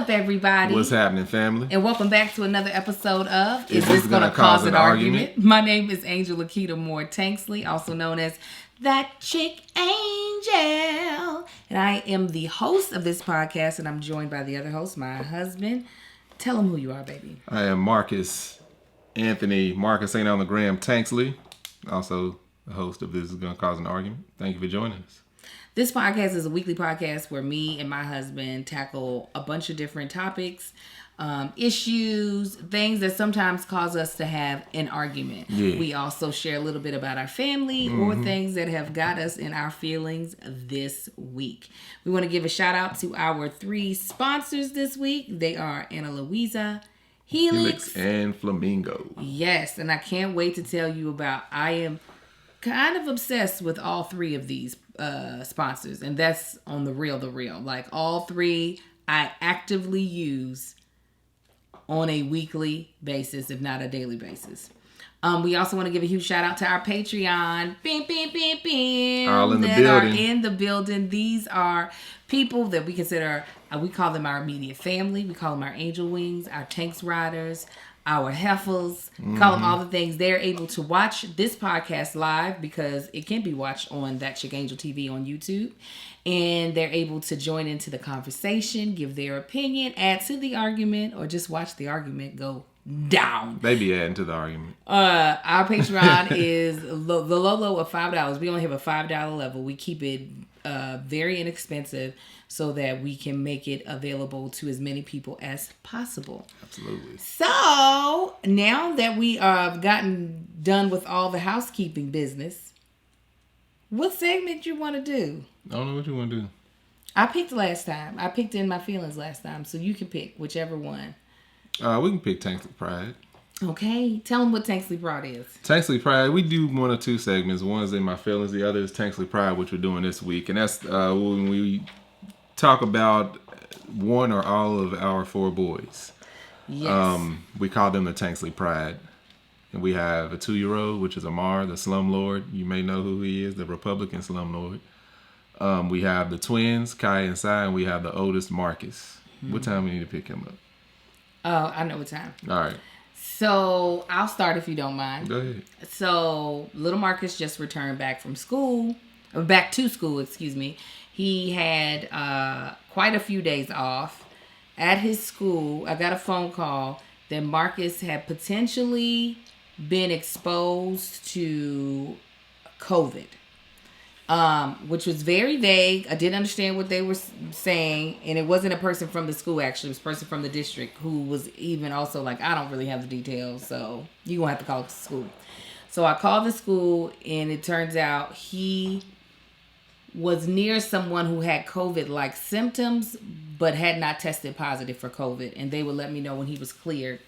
up, everybody? What's happening, family? And welcome back to another episode of Is This Gonna Cause an Argument? My name is Angel Akita Moore Tanksley, also known as ThatChickAngel. And I am the host of this podcast, and I'm joined by the other host, my husband. Tell him who you are, baby. I am Marcus Anthony Marcus ain't on the gram Tanksley, also the host of This Is Gonna Cause an Argument. Thank you for joining us. This podcast is a weekly podcast where me and my husband tackle a bunch of different topics, issues, things that sometimes cause us to have an argument. Yeah. We also share a little bit about our family or things that have got us in our feelings this week. We want to give a shout out to our 3 sponsors this week. They are Louisa, Helix, and Flamingo. Yes, and I can't wait to tell you about. I am kind of obsessed with all 3 of these sponsors, and that's on the real. Like, all 3 I actively use on a weekly basis, if not a daily basis. We also want to give a huge shout out to our Patreon. All in the that building. Are in the building. These are people that we consider, we call them our immediate family. We call them our angel wings, our tanks riders, our heifers, call them all the things. They're able to watch this podcast live because it can be watched on ThatChickAngel TV on YouTube. And they're able to join into the conversation, give their opinion, add to the argument, or just watch the argument go down. They be adding to the argument. Our Patreon is the low of $5. We only have a $5 level. We keep it very inexpensive so that we can make it available to as many people as possible. Absolutely. So now that we have gotten done with all the housekeeping business, what segment you want to do? I don't know what you want to do. I picked last time. I picked In My Feelings last time, so you can pick whichever one. We can pick Tanksley Pride. Okay. Tell them what Tanksley Pride is. Tanksley Pride, we do 1 or 2 segments. One is In My Feelings, the other is Tanksley Pride, which we're doing this week. And that's when we talk about one or all of our 4 boys. Yes. We call them the Tanksley Pride. And we have a 2-year-old, which is Amar, the slumlord. You may know who he is, the Republican slumlord. We have the twins, Kai and Sai, and we have the oldest, Marcus. What time we need to pick him up? Oh, I know what time. All right. So I'll start if you don't mind. Go ahead. So little Marcus just returned back to school, excuse me. He had quite a few days off. At his school, I got a phone call that Marcus had potentially been exposed to COVID, which was very vague. I didn't understand what they were saying, and it wasn't a person from the school, actually. It was a person from the district who was even also like, I don't really have the details, so you're going to have to call the school. So I called the school, and it turns out he was near someone who had COVID-like symptoms, but had not tested positive for COVID, and they would let me know when he was cleared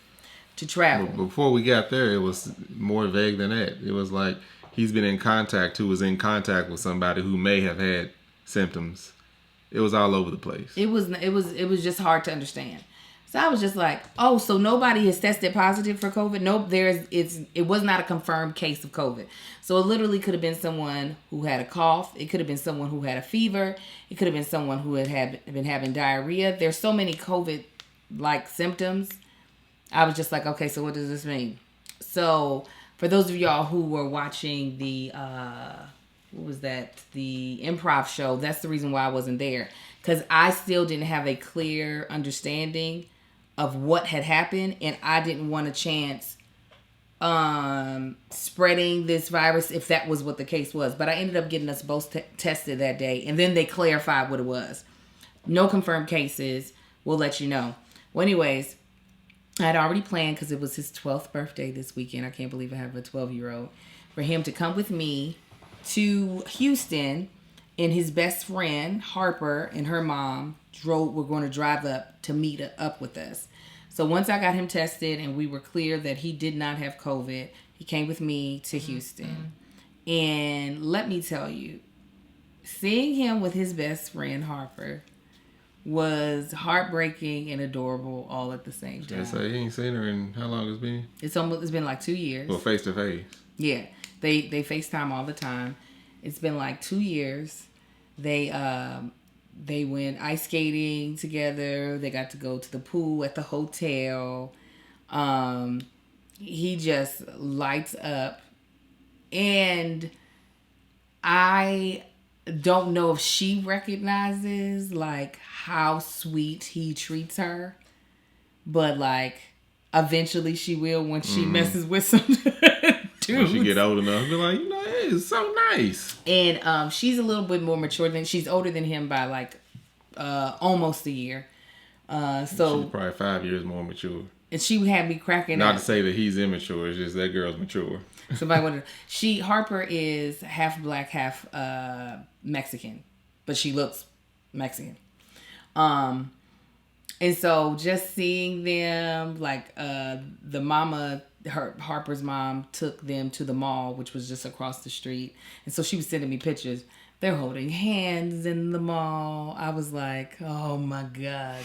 to travel. Before we got there, it was more vague than that. It was like he's been in contact, who was in contact with somebody who may have had symptoms. It was all over the place. It was just hard to understand. So I was just like, oh, so nobody has tested positive for COVID? Nope, it was not a confirmed case of COVID. So it literally could have been someone who had a cough. It could have been someone who had a fever. It could have been someone who had been having diarrhea. There's so many COVID-like symptoms. I was just like, okay, so what does this mean? So for those of y'all who were watching the, the improv show, that's the reason why I wasn't there. Because I still didn't have a clear understanding of what had happened, and I didn't want a chance spreading this virus if that was what the case was. But I ended up getting us both tested that day, and then they clarified what it was. No confirmed cases. We'll let you know. Well, anyways, I had already planned, because it was his 12th birthday this weekend. I can't believe I have a 12-year-old. For him to come with me to Houston, and his best friend, Harper, and her mom were going to drive up to meet up with us. So once I got him tested and we were clear that he did not have COVID, he came with me to Houston. And let me tell you, seeing him with his best friend, Harper, was heartbreaking and adorable all at the same time. So you ain't seen her in how long it's been? It's been like 2 years. Well, face to face. Yeah, they FaceTime all the time. It's been like 2 years. They They went ice skating together. They got to go to the pool at the hotel. He just lights up. And I don't know if she recognizes like how sweet he treats her, but like eventually she will when she messes with some dudes. When she get old enough, be like, it's so nice. And she's a little bit more mature than she's older than him by like almost a year. So She's probably 5 years more mature. And she had me cracking Not up. to say that he's immature, it's just that girl's mature. Somebody wanted Harper is half black, half Mexican, but she looks Mexican. And so just seeing them, like the mama, Harper's mom took them to the mall, which was just across the street. And so she was sending me pictures. They're holding hands in the mall. I was like, oh my God,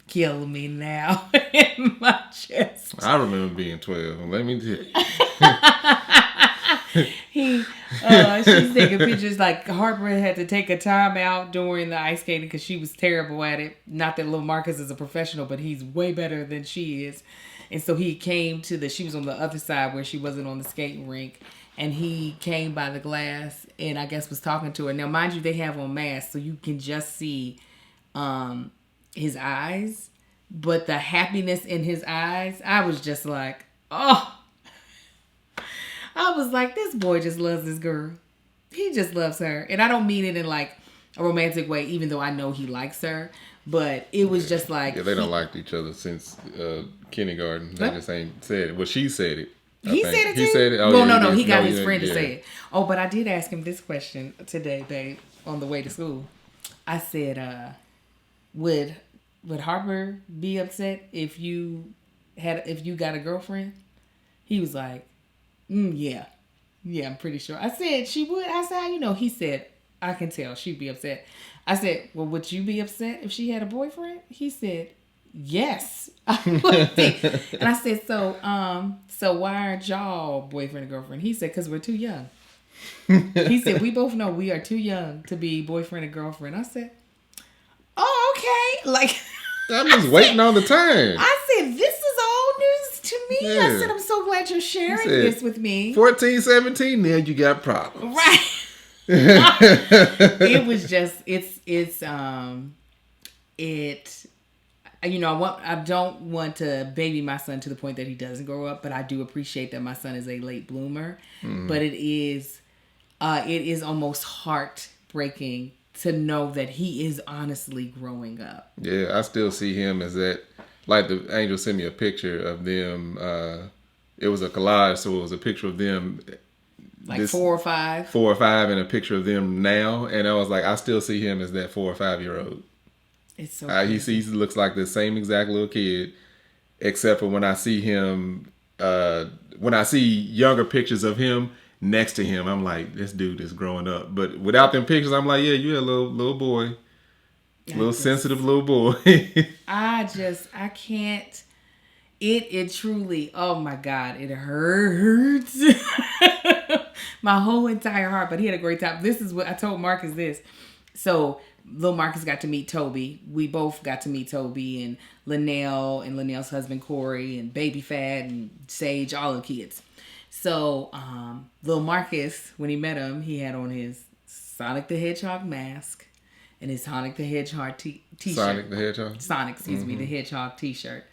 kill me now in my chest. I remember being 12. Let me tell you. She's taking pictures. Like Harper had to take a time out during the ice skating because she was terrible at it. Not that little Marcus is a professional, but he's way better than she is. And so he came to she was on the other side where she wasn't on the skating rink. And he came by the glass and I guess was talking to her. Now, mind you, they have on masks, so you can just see his eyes. But the happiness in his eyes, I was just like, oh. I was like, this boy just loves this girl. He just loves her. And I don't mean it in like a romantic way, even though I know he likes her. But it was just like... Yeah, they don't like each other since kindergarten. They just ain't said it. Well, she said it. He said it too? He said it. Oh, well, yeah, no. He got his friend to say it. Oh, but I did ask him this question today, babe, on the way to school. I said, would Harper be upset if you got a girlfriend? He was like, yeah, I'm pretty sure. I said she would. I said, how you know? He said, I can tell she'd be upset. I said, well, would you be upset if she had a boyfriend? He said, yes, I would be. And I said, so why aren't y'all boyfriend and girlfriend? He said, because we're too young. He said, we both know we are too young to be boyfriend and girlfriend. I said, oh, okay. Like, I'm just waiting on the time. I said, this is all news to me. Yeah. I said, I'm so glad you're sharing this with me. 14, 17, now you got problems. Right. It was just, I don't want to baby my son to the point that he doesn't grow up, but I do appreciate that my son is a late bloomer. Mm. But it is almost heartbreaking to know that he is honestly growing up. Yeah, I still see him as that. Like the angel sent me a picture of them. It was a collage, so it was a picture of them. Like 4 or 5? 4 or 5 and a picture of them now. And I was like, I still see him as that 4 or 5-year-old. It's so he looks like the same exact little kid, except for when I see him, when I see younger pictures of him next to him, I'm like, this dude is growing up. But without them pictures, I'm like, yeah, you're a little boy. Sensitive little boy. I can't. It truly, oh my God, it hurts. My whole entire heart, but he had a great time. This is what I told Marcus this. So little Marcus got to meet Toby. We both got to meet Toby and Linnell and Linnell's husband Corey and Baby Fat and Sage, all the kids. So little Marcus, when he met him, he had on his Sonic the Hedgehog mask and his Sonic the Hedgehog t-shirt. Sonic the Hedgehog? Sonic, excuse me, the Hedgehog t-shirt.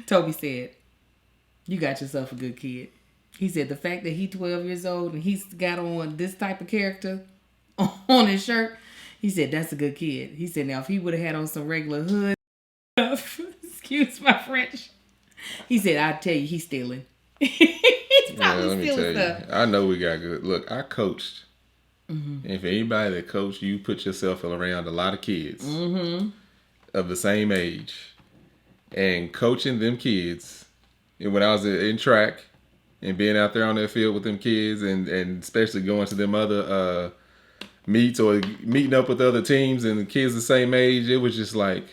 Toby said, you got yourself a good kid. He said the fact that he's 12 years old and he's got on this type of character on his shirt, he said that's a good kid. He said now if he would have had on some regular hood stuff, excuse my French, he said I'd tell you he's stealing. He's probably stealing stuff. I know we got good. Look, I coached. Mm-hmm. And for anybody that coached, you put yourself around a lot of kids of the same age. And coaching them kids, and when I was in track and being out there on that field with them kids and especially going to them other meets or meeting up with other teams and the kids the same age, it was just like,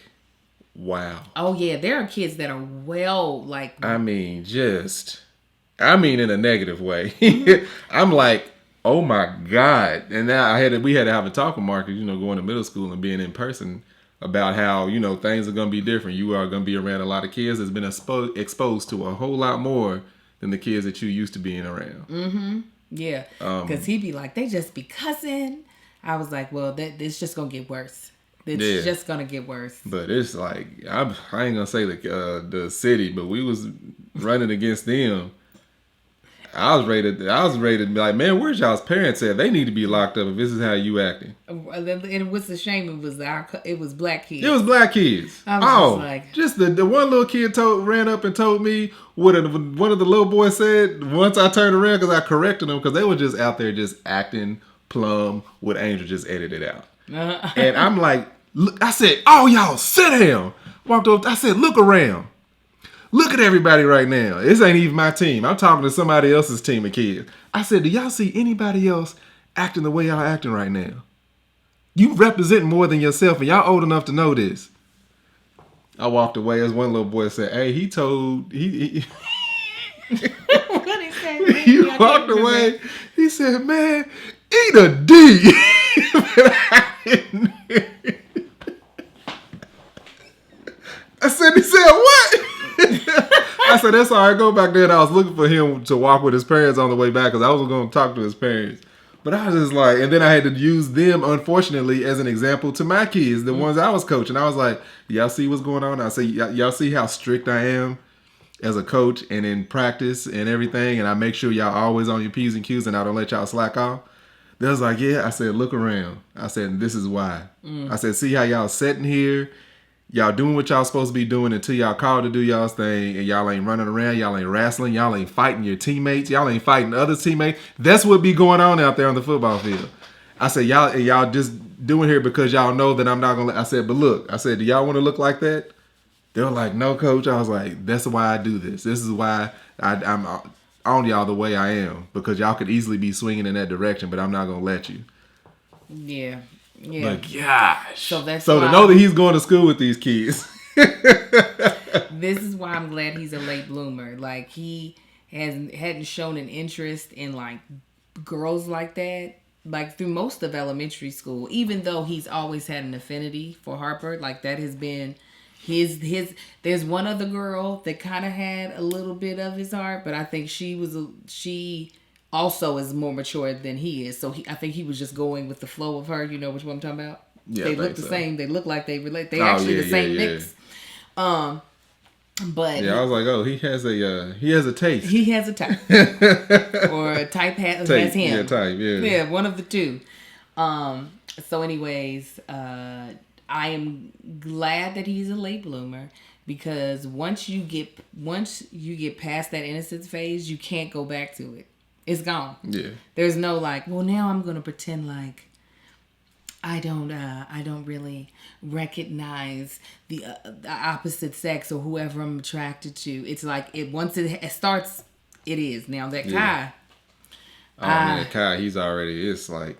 wow. Oh, yeah. There are kids that are in a negative way. I'm like, Oh my God! And now we had to have a talk with Marcus. Going to middle school and being in person about how things are gonna be different. You are gonna be around a lot of kids that's been exposed to a whole lot more than the kids that you used to being around. Mm-hmm. Yeah, because he'd be like, they just be cussing. I was like, well, it's just gonna get worse. It's just gonna get worse. But it's like I ain't gonna say the city, but we was running against them. I was rated to be like, man, where's y'all's parents at? They need to be locked up if this is how you acting. And what's the shame? It was black kids. It was black kids. Just the one little kid ran up and told me what one of the little boys said once I turned around because I corrected them because they were just out there just acting plumb what Angel just edited out. And I'm like, look, I said, oh, y'all sit down. Walked up, I said, look around. Look at everybody right now. This ain't even my team. I'm talking to somebody else's team of kids. I said, do y'all see anybody else acting the way y'all acting right now? You represent more than yourself, and y'all old enough to know this. I walked away as one little boy said, hey, he What did he say? He walked away. He said, man, eat a D. He said, what? I said, that's all right. Go back there. And I was looking for him to walk with his parents on the way back because I was going to talk to his parents. But I was just like, and then I had to use them, unfortunately, as an example to my kids, the ones I was coaching. I was like, y'all see what's going on? I say, y'all see how strict I am as a coach and in practice and everything. And I make sure y'all always on your P's and Q's and I don't let y'all slack off. They was like, yeah. I said, look around. I said, this is why. I said, see how y'all sitting here. Y'all doing what y'all supposed to be doing until y'all called to do y'all's thing, and y'all ain't running around, y'all ain't wrestling, y'all ain't fighting your teammates, y'all ain't fighting other teammates. That's what be going on out there on the football field. I said, y'all just doing here because y'all know that I'm not gonna. I said, but look, I said, do y'all want to look like that? They were like, no, coach. I was like, that's why I do this. This is why I'm on y'all the way I am because y'all could easily be swinging in that direction, but I'm not gonna let you. Yeah. Yeah. But gosh. So to know that he's going to school with these kids. This is why I'm glad he's a late bloomer. Like he hadn't shown an interest in like girls like that. Like through most of elementary school, even though he's always had an affinity for Harper, like that has been his. There's one other girl that kind of had a little bit of his heart, but I think she also is more mature than he is. So I think he was just going with the flow of her. You know which one I'm talking about? Yeah, they look the same. They look like they relate. They actually the same mix. But yeah, I was like, oh, he has a taste. He has a type, or a type has him. Yeah, type. Yeah, one of the two. So, anyways, I am glad that he's a late bloomer because once you get past that innocence phase, you can't go back to it. It's gone. Yeah. There's no like, well, now I'm gonna pretend like I don't really recognize the opposite sex or whoever I'm attracted to. It's like once it starts, it is. Now that Kai. Oh man, Kai, it's like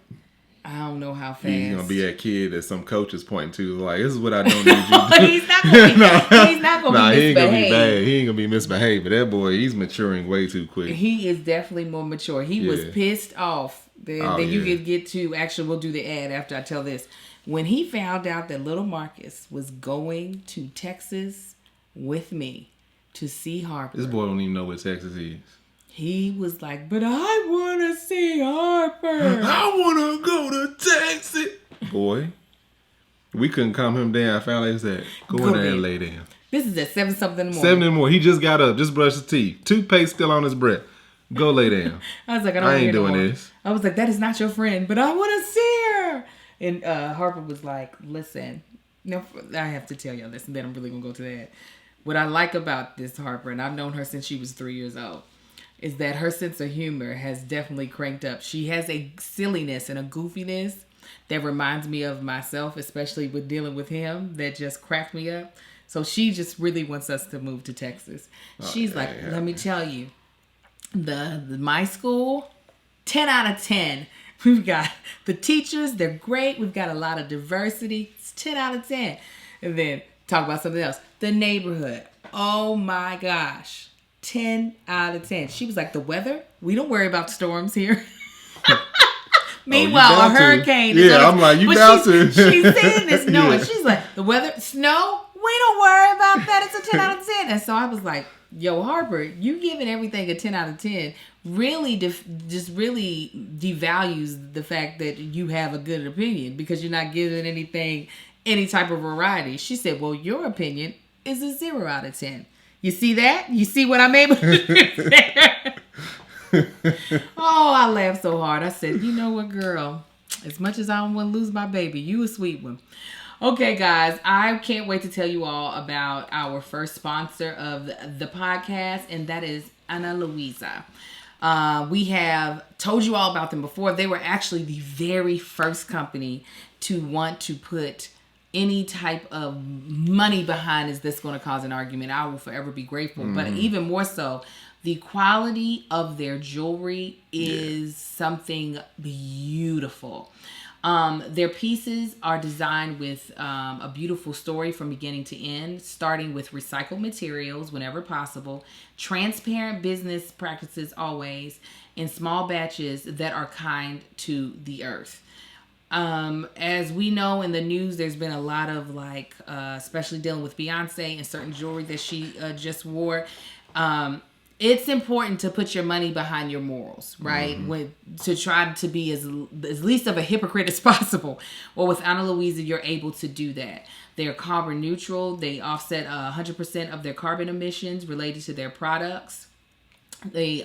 I don't know how fast. He's gonna be that kid that some coach is pointing to, like, this is what I don't need you to do. He's not gonna be he ain't gonna be bad. He ain't gonna be misbehaved. But that boy, he's maturing way too quick. He is definitely more mature. He was pissed off. Then you can get to actually. We'll do the ad after I tell this. When he found out that little Marcus was going to Texas with me to see Harper, this boy don't even know what Texas is. He was like, but I want to see Harper. I want to go to Texas. Boy, we couldn't calm him down. I found out he said, go in there and lay down. This is at 7-something in the morning. 7 in the morning. He just got up, just brushed his teeth. Toothpaste still on his breath. Go lay down. I was like, I ain't doing this. I was like, that is not your friend, but I want to see her. And Harper was like, listen, no, I have to tell y'all this, and then I'm really going to go to that. What I like about this Harper, and I've known her since she was 3 years old, is that her sense of humor has definitely cranked up. She has a silliness and a goofiness that reminds me of myself, especially with dealing with him, that just cracked me up. So she just really wants us to move to Texas. She's like, let me tell you, my school, 10 out of 10. We've got the teachers, they're great. We've got a lot of diversity. It's 10 out of 10. And then talk about something else. The neighborhood. Oh my gosh. 10 out of 10. She was like, the weather? We don't worry about storms here. Meanwhile, a hurricane is I'm like, you bound to. She's saying this knowing. She's like, the weather, snow, we don't worry about that. It's a 10 out of 10. And so I was like, yo, Harper, you giving everything a 10 out of 10 really just really devalues the fact that you have a good opinion because you're not giving anything any type of variety. She said, well, your opinion is a 0 out of 10. You see that? You see what I'm able to do there? Oh, I laughed so hard. I said, you know what, girl? As much as I don't want to lose my baby, you a sweet one. Okay, guys, I can't wait to tell you all about our first sponsor of the podcast, and that is Ana Louisa. We have told you all about them before. They were actually the very first company to want to put any type of money behind is this going to cause an argument. I will forever be grateful. But even more so, the quality of their jewelry is something beautiful. Their pieces are designed with a beautiful story from beginning to end, starting with recycled materials whenever possible, transparent business practices always, in small batches that are kind to the earth. As we know in the news, there's been a lot of especially dealing with Beyonce and certain jewelry that she just wore. It's important to put your money behind your morals, right? To try to be as least of a hypocrite as possible. Well, with Ana Louisa, you're able to do that. They're carbon neutral. They offset 100% of their carbon emissions related to their products. They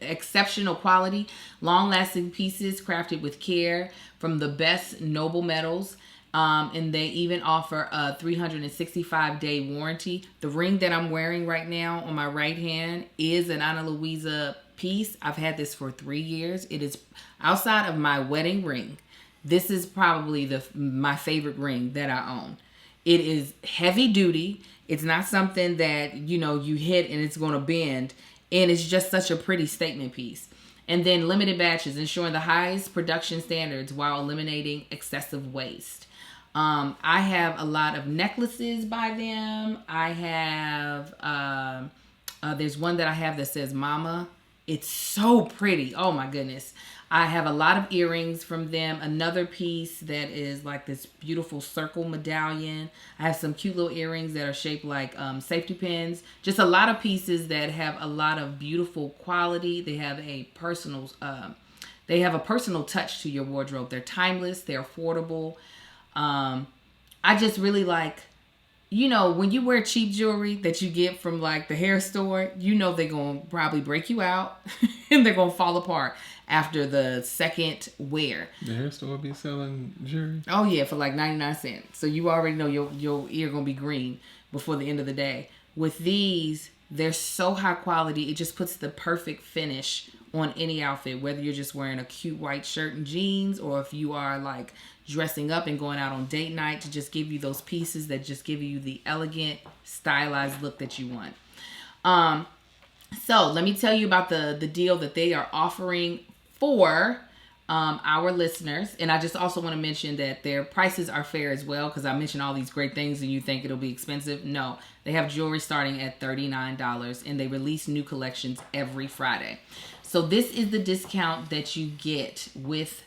exceptional quality, long-lasting pieces crafted with care from the best noble metals. And they even offer a 365-day warranty. The ring that I'm wearing right now on my right hand is an Ana Louisa piece. I've had this for 3 years. It is outside of my wedding ring. This is probably my favorite ring that I own. It is heavy duty. It's not something that, you hit and it's going to bend. And it's just such a pretty statement piece. And then limited batches, ensuring the highest production standards while eliminating excessive waste. I have a lot of necklaces by them. I have, there's one that I have that says Mama. It's so pretty. Oh my goodness. I have a lot of earrings from them. Another piece that is like this beautiful circle medallion. I have some cute little earrings that are shaped like safety pins. Just a lot of pieces that have a lot of beautiful quality. They have a personal touch to your wardrobe. They're timeless. They're affordable. I just really like, when you wear cheap jewelry that you get from like the hair store, they're going to probably break you out and they're going to fall apart after the second wear. The hair store be selling jewelry? Oh yeah, for like 99 cents. So you already know your ear going to be green before the end of the day. With these, they're so high quality. It just puts the perfect finish on any outfit, whether you're just wearing a cute white shirt and jeans or if you are like dressing up and going out on date night to just give you those pieces that just give you the elegant, stylized look that you want. So let me tell you about the deal that they are offering for our listeners. And I just also want to mention that their prices are fair as well, because I mentioned all these great things and you think it'll be expensive. No, they have jewelry starting at $39 and they release new collections every Friday. So this is the discount that you get with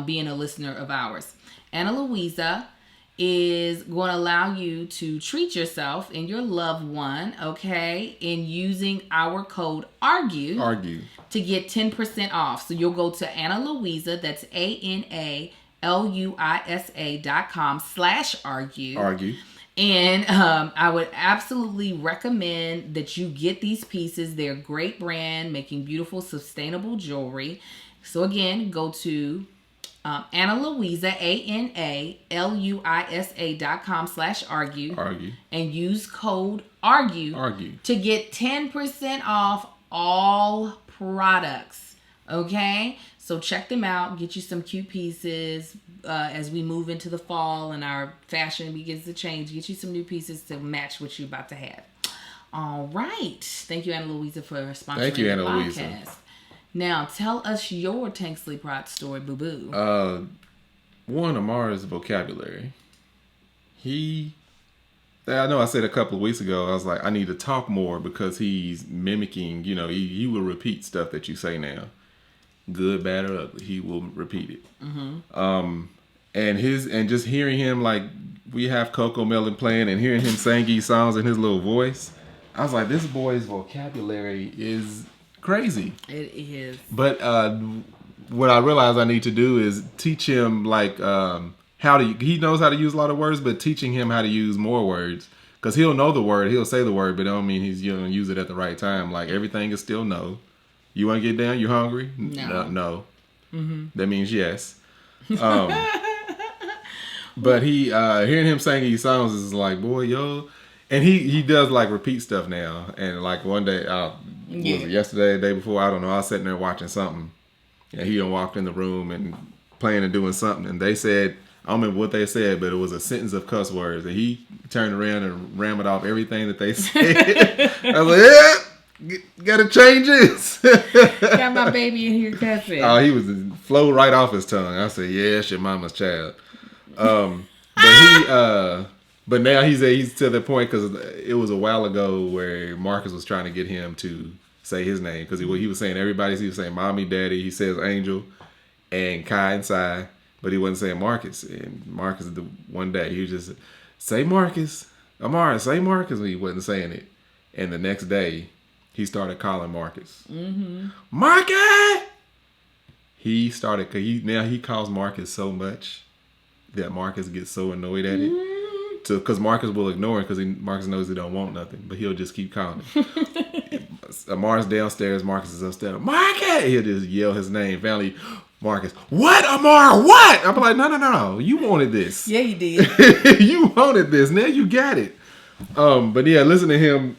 being a listener of ours. Ana Louisa is going to allow you to treat yourself and your loved one, okay, in using our code ARGUE to get 10% off. So you'll go to Ana Louisa, that's ANALUISA.com/argue. And I would absolutely recommend that you get these pieces. They're a great brand, making beautiful, sustainable jewelry. So again, go to Ana Louisa, ANALUISA.com/argue and use code ARGUE to get 10% off all products. Okay? So check them out. Get you some cute pieces as we move into the fall and our fashion begins to change. Get you some new pieces to match what you're about to have. All right. Thank you, Ana Louisa, for sponsoring Thank you, Ana the podcast. Louisa. Now, tell us your Tanksley Pride story, boo-boo. One, Amar's vocabulary. I know I said a couple of weeks ago, I was like, I need to talk more because he's mimicking, he will repeat stuff that you say now. good, bad, or ugly. He will repeat it. And just hearing him, like, we have Coco Melon playing and hearing him sing these songs in his little voice, I was like, this boy's vocabulary is crazy. It is. But what I realized I need to do is teach him, like, he knows how to use a lot of words, but teaching him how to use more words. Because he'll know the word, he'll say the word, but it don't mean he's going to use it at the right time. Like, everything is still no. You want to get down? You hungry? No. That means yes. But hearing him sing these songs is like, boy, yo. And he does, like, repeat stuff now. And, like, one day, was it yesterday, the day before, I don't know, I was sitting there watching something. And he done walked in the room and playing and doing something. And they said, I don't remember what they said, but it was a sentence of cuss words. And he turned around and rammed off everything that they said. I was like, gotta change this. Got my baby in here cussing. Oh, he was flow right off his tongue. I said, yeah, it's your mama's child. But now he's to the point, because it was a while ago where Marcus was trying to get him to say his name, because he was saying everybody. He was saying mommy, daddy. He says Angel and Kai and Sai, but he wasn't saying Marcus. And Marcus, one day he was just say Marcus, Amara, say Marcus. And he wasn't saying it. And the next day he started calling Marcus. Marcus. He started, now he calls Marcus so much that Marcus gets so annoyed at it. Because Marcus will ignore it, because Marcus knows he don't want nothing, but he'll just keep calling. Amar's downstairs, Marcus is upstairs. Marcus! He'll just yell his name. Finally, Marcus, what, Amar? What? I'm like, no. You wanted this. Yeah, you did. You wanted this. Now you got it. But yeah, listen to him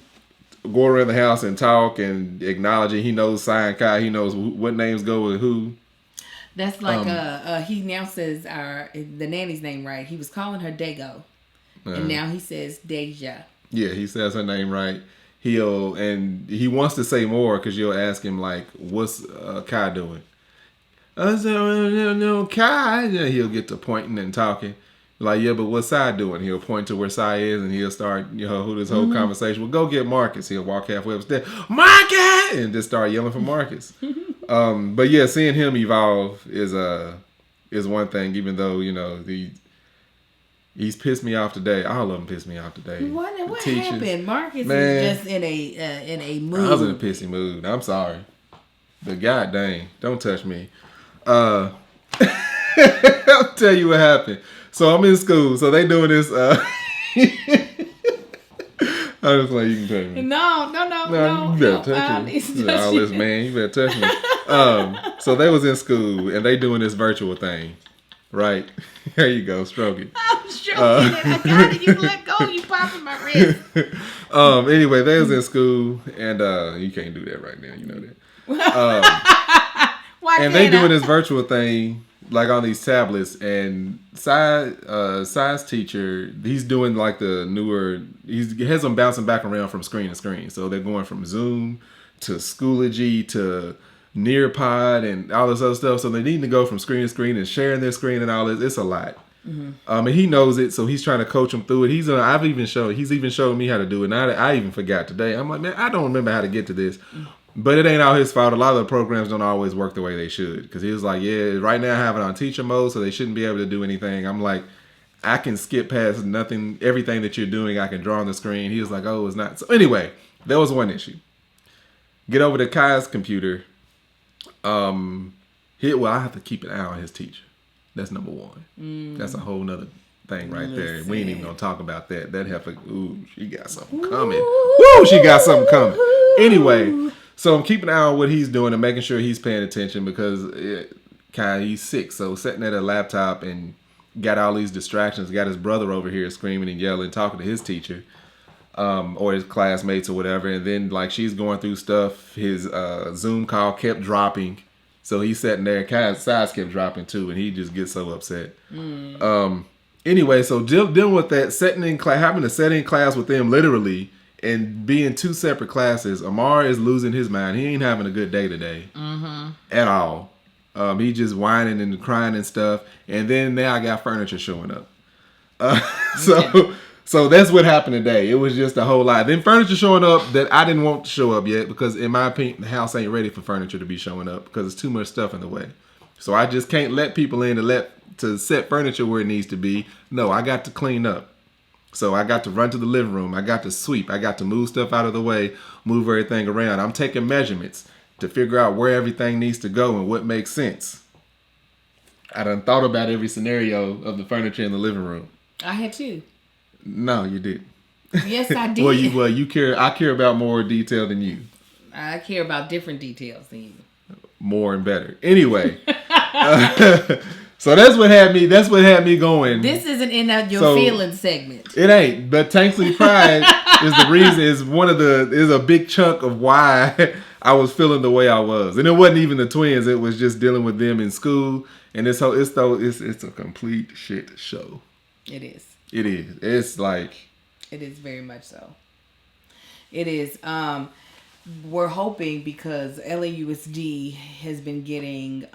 go around the house and talk and acknowledging. He knows Sai and Kai. He knows what names go with who. That's like he now says the nanny's name right. He was calling her Dago, and now he says Deja. Yeah, he says her name right. He wants to say more, because you'll ask him, like, what's Kai doing? I said, no, Kai. And he'll get to pointing and talking. Like, yeah, but what's Sai doing? He'll point to where Sai is, and he'll start, who this whole conversation. Well, go get Marcus. He'll walk halfway upstairs. Marcus! And just start yelling for Marcus. But yeah, seeing him evolve is one thing, even though, he's pissed me off today. All of them pissed me off today. What happened? Marcus is just in a mood. I was in a pissy mood. I'm sorry. But god dang, don't touch me. I'll tell you what happened. So I'm in school. So they doing this. I was like, you can touch me. No. You better touch me. All this, man. You better touch me. So they was in school and they doing this virtual thing. Right? There you go. Stroke it. I'm stroking it. I got it. You let go. You popping my wrist. Anyway, they was in school and you can't do that right now. You know that. Why and they doing this virtual thing, like on these tablets, and Sai's teacher, he's doing like the newer, he has them bouncing back around from screen to screen. So they're going from Zoom to Schoology to Nearpod and all this other stuff. So they need to go from screen to screen and sharing their screen and all this. It's a lot. And he knows it, so he's trying to coach them through it. He's even showed me how to do it. And I even forgot today. I'm like, man, I don't remember how to get to this. But it ain't all his fault. A lot of the programs don't always work the way they should. Because he was like, yeah, right now I have it on teacher mode, so they shouldn't be able to do anything. I'm like, I can skip past nothing. Everything that you're doing, I can draw on the screen. He was like, oh, it's not. So anyway, there was one issue. Get over to Kai's computer. I have to keep an eye on his teacher. That's number one. That's a whole nother thing right there. We ain't even gonna talk about that. That heifer, she got something coming. Woo, she got something coming. Anyway, so I'm keeping an eye on what he's doing and making sure he's paying attention, because he's sick. So sitting at a laptop and got all these distractions. Got his brother over here screaming and yelling, talking to his teacher. Or his classmates or whatever, and then like she's going through stuff. His Zoom call kept dropping, so he's sitting there. Kai's size kept dropping too, and he just gets so upset. Anyway, so dealing with that, having to sit in class with them literally, and being two separate classes. Amar is losing his mind. He ain't having a good day today at all. He just whining and crying and stuff. And then now I got furniture showing up. So that's what happened today. It was just a whole lot. Then furniture showing up that I didn't want to show up yet because, in my opinion, the house ain't ready for furniture to be showing up because there's too much stuff in the way. So I just can't let people in to set furniture where it needs to be. No, I got to clean up. So I got to run to the living room. I got to sweep. I got to move stuff out of the way, move everything around. I'm taking measurements to figure out where everything needs to go and what makes sense. I done thought about every scenario of the furniture in the living room. I had too. No, you didn't. Yes, I did. well, you care. I care about more detail than you. I care about different details than you. More and better. Anyway, so that's what had me going. This isn't in your feelings segment. It ain't. But Tanksley Pride is the reason. Is a big chunk of why I was feeling the way I was, and it wasn't even the twins. It was just dealing with them in school, and it's a complete shit show. It is. It is. It's like. It is very much so. It is. We're hoping because LAUSD has been getting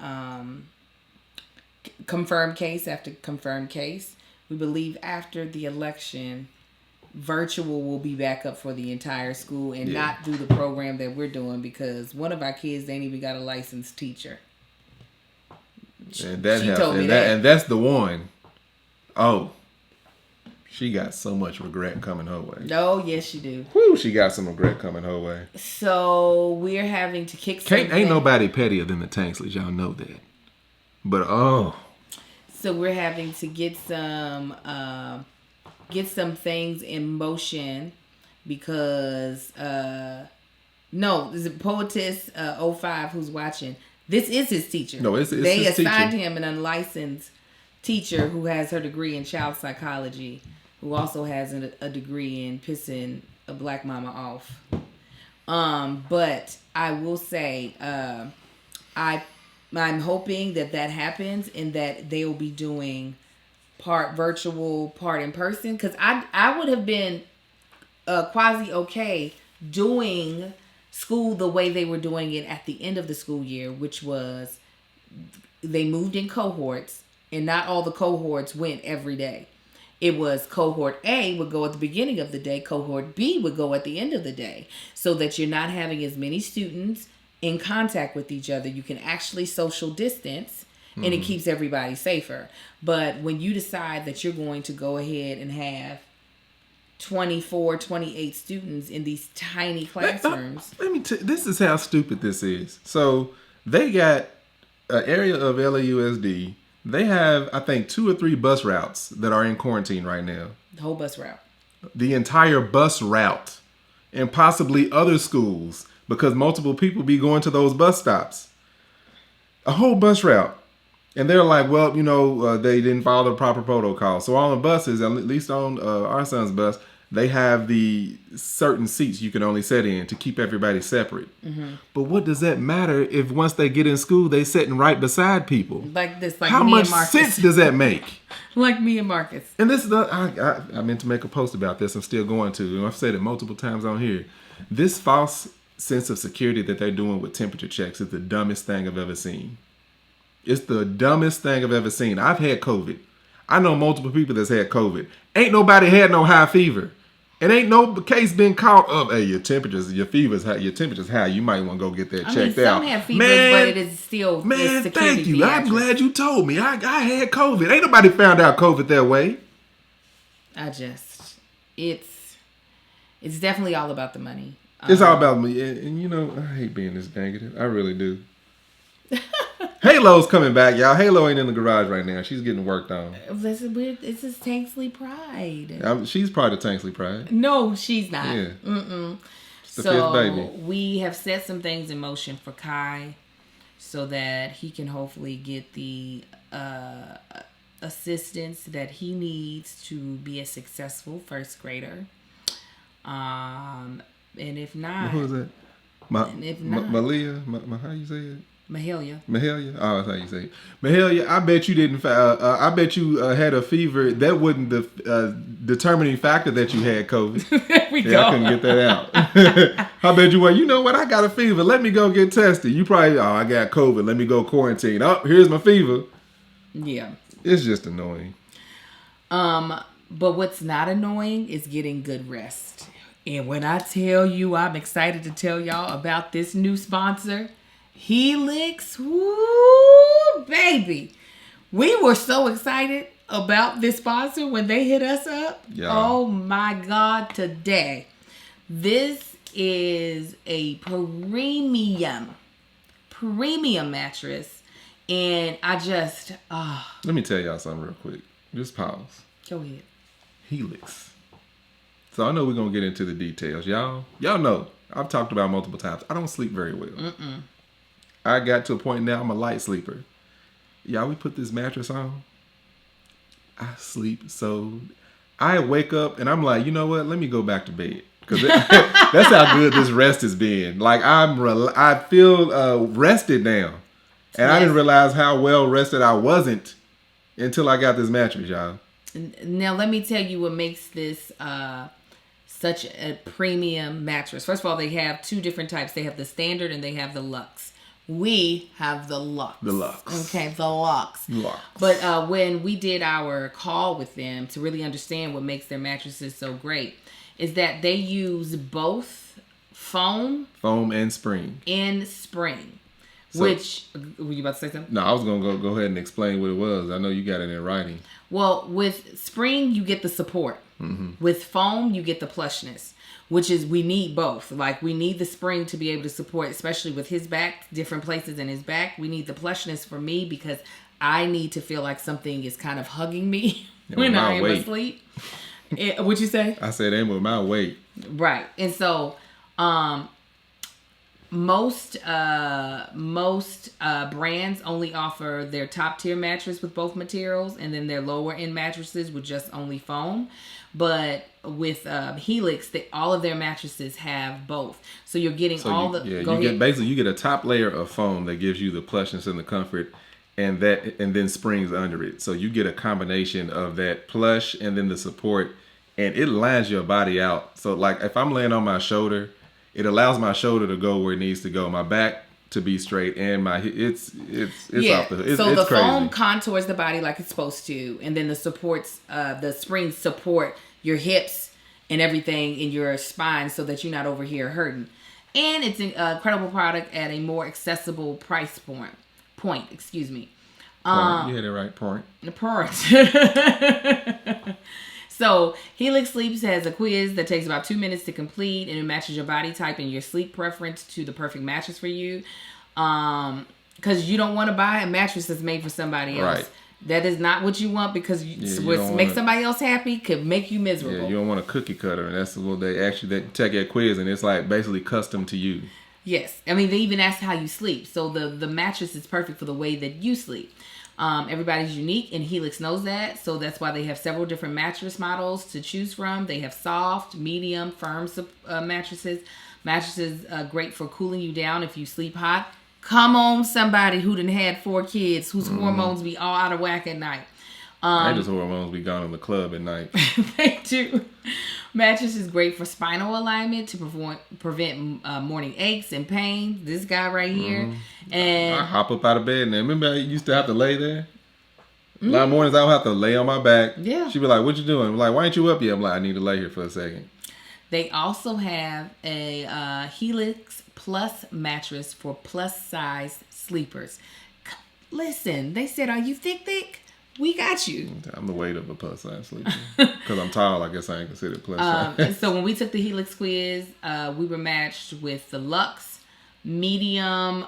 confirmed case after confirmed case. We believe after the election, virtual will be back up for the entire school and not do the program that we're doing because one of our kids ain't even got a licensed teacher. And that's the one. Oh. She got so much regret coming her way. Oh, yes, she do. Whew, she got some regret coming her way. So we're having to kick something. Ain't nobody pettier than the Tanksleys. Y'all know that. But, So we're having to get some things in motion because, no, there's a poetess 05 who's watching. This is his teacher. No, it's they his assigned teacher. him an unlicensed teacher who has her degree in child psychology, who also has a degree in pissing a black mama off. But I will say, I'm hoping that happens and that they'll be doing part virtual, part in person. Because I would have been quasi okay doing school the way they were doing it at the end of the school year, which was they moved in cohorts and not all the cohorts went every day. It was cohort A would go at the beginning of the day, cohort B would go at the end of the day, so that you're not having as many students in contact with each other. You can actually social distance and it keeps everybody safer. But when you decide that you're going to go ahead and have 24, 28 students in these tiny classrooms. This is how stupid this is. So they got an area of LAUSD. They have, I think, 2 or 3 bus routes that are in quarantine right now. The whole bus route. The entire bus route. And possibly other schools. Because multiple people be going to those bus stops. A whole bus route. And they're like, well, they didn't follow the proper protocol. So on the buses, at least on our son's bus, they have the certain seats you can only sit in to keep everybody separate. Mm-hmm. But what does that matter if once they get in school, they sitting right beside people? Like this, like how me much and Marcus. sense does that make? Like me and Marcus. And this is I meant to make a post about this. I'm still going to. And I've said it multiple times on here. This false sense of security that they're doing with temperature checks is the dumbest thing I've ever seen. It's the dumbest thing I've ever seen. I've had COVID. I know multiple people that's had COVID. Ain't nobody had no high fever. And ain't no case been caught up. Hey, your temperature's high. Your temperature's high. You might want to go get that checked out. Some have fevers, but it is still thank you. I'm glad you told me. I had COVID. Ain't nobody found out COVID that way. It's definitely all about the money. It's all about me. And I hate being this negative. I really do. Halo's coming back, y'all. Halo ain't in the garage right now. She's getting worked on. Listen, it's just Tanksley Pride. She's part of Tanksley Pride. No, she's not. Yeah. It's the fifth baby. We have set some things in motion for Kai so that he can hopefully get the assistance that he needs to be a successful first grader. And if not... Who is that? Malia? How you say it? Mahalia. Oh, that's how you say it. Mahalia, I bet you didn't. I bet you had a fever. That wasn't the determining factor that you had COVID. There we go. I couldn't get that out. I bet you were. You know what? I got a fever. Let me go get tested. You probably. Oh, I got COVID. Let me go quarantine. Oh, here's my fever. Yeah. It's just annoying. But what's not annoying is getting good rest. And when I tell you, I'm excited to tell y'all about this new sponsor, Helix. Woo, baby. We were so excited about this sponsor when they hit us up. Yeah. Oh my God, today. This is a premium mattress. And I just, Let me tell y'all something real quick. Just pause. Go ahead. Helix. So I know we're going to get into the details. Y'all know, I've talked about it multiple times. I don't sleep very well. I got to a point now, I'm a light sleeper. Y'all, we put this mattress on. I sleep so... I wake up and I'm like, you know what? Let me go back to bed. Because that's how good this rest has been. Like, I feel rested now. And yes. I didn't realize how well rested I wasn't until I got this mattress, y'all. Now, let me tell you what makes this such a premium mattress. First of all, they have two different types. They have the standard and they have the luxe. We have the luxe. The luxe. Okay, the luxe. Luxe. But when we did our call with them to really understand what makes their mattresses so great, is that they use both foam and spring. So, which, were you about to say something? No, I was going to go ahead and explain what it was. I know you got it in writing. Well, with spring, you get the support. Mm-hmm. With foam, you get the plushness, which is, we need both. Like, we need the spring to be able to support, especially with his back, different places in his back. We need the plushness for me because I need to feel like something is kind of hugging me when I am asleep. What'd you say? I said, and with my weight. Right. And so, most brands only offer their top tier mattress with both materials, and then their lower end mattresses with just only foam. But with Helix, all of their mattresses have both. So you're getting you get a top layer of foam that gives you the plushness and the comfort, and then springs under it. So you get a combination of that plush and then the support, and it lines your body out. So like if I'm laying on my shoulder, it allows my shoulder to go where it needs to go, my back to be straight, and it's off the. So the crazy. Foam contours the body like it's supposed to, and then the springs support your hips and everything in your spine, so that you're not over here hurting. And it's an incredible product at a more accessible price point. Excuse me. You had it right. Point. So, Helix Sleeps has a quiz that takes about 2 minutes to complete, and it matches your body type and your sleep preference to the perfect mattress for you. Because you don't want to buy a mattress that's made for somebody else. Right. That is not what you want, because what makes somebody else happy could make you miserable. Yeah, you don't want a cookie cutter, and that's what they take that quiz, and it's like basically custom to you. Yes. I mean, they even ask how you sleep. So, the mattress is perfect for the way that you sleep. Everybody's unique, and Helix knows that. So that's why they have several different mattress models to choose from. They have soft, medium, firm mattresses. Mattresses great for cooling you down if you sleep hot. Come on, somebody who done had 4 kids whose hormones be all out of whack at night. And his hormones be gone in the club at night. They do. Mattress is great for spinal alignment to prevent morning aches and pain. This guy right here. And I hop up out of bed, and remember I used to have to lay there? A lot of mornings I would have to lay on my back. Yeah. She'd be like, what you doing? I'm like, why ain't you up yet? I'm like, I need to lay here for a second. They also have a Helix Plus mattress for plus size sleepers. Listen, they said, are you thick? We got you. I'm the weight of a plus size sleeper. Because I'm tall, I guess I ain't considered plus size. So when we took the Helix quiz, we were matched with the Luxe medium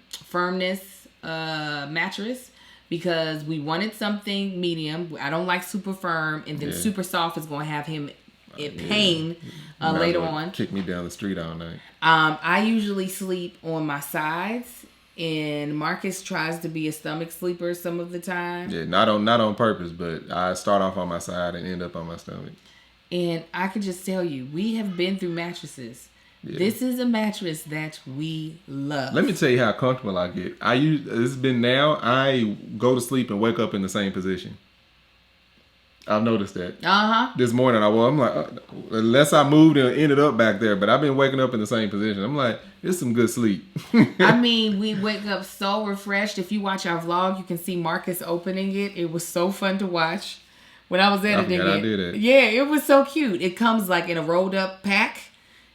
firmness mattress, because we wanted something medium. I don't like super firm, and then super soft is going to have him in pain later on. Kick me down the street all night. I usually sleep on my sides. And Marcus tries to be a stomach sleeper some of the time. Yeah, not on purpose, but I start off on my side and end up on my stomach. And I can just tell you, we have been through mattresses. Yeah. This is a mattress that we love. Let me tell you how comfortable I get. I go to sleep and wake up in the same position. I've noticed that. This morning, I'm like, unless I moved and ended up back there, but I've been waking up in the same position. I'm like, it's some good sleep. I mean, we wake up so refreshed. If you watch our vlog, you can see Marcus opening it. It was so fun to watch when I was I editing forgot it. I did it. Yeah, it was so cute. It comes like in a rolled up pack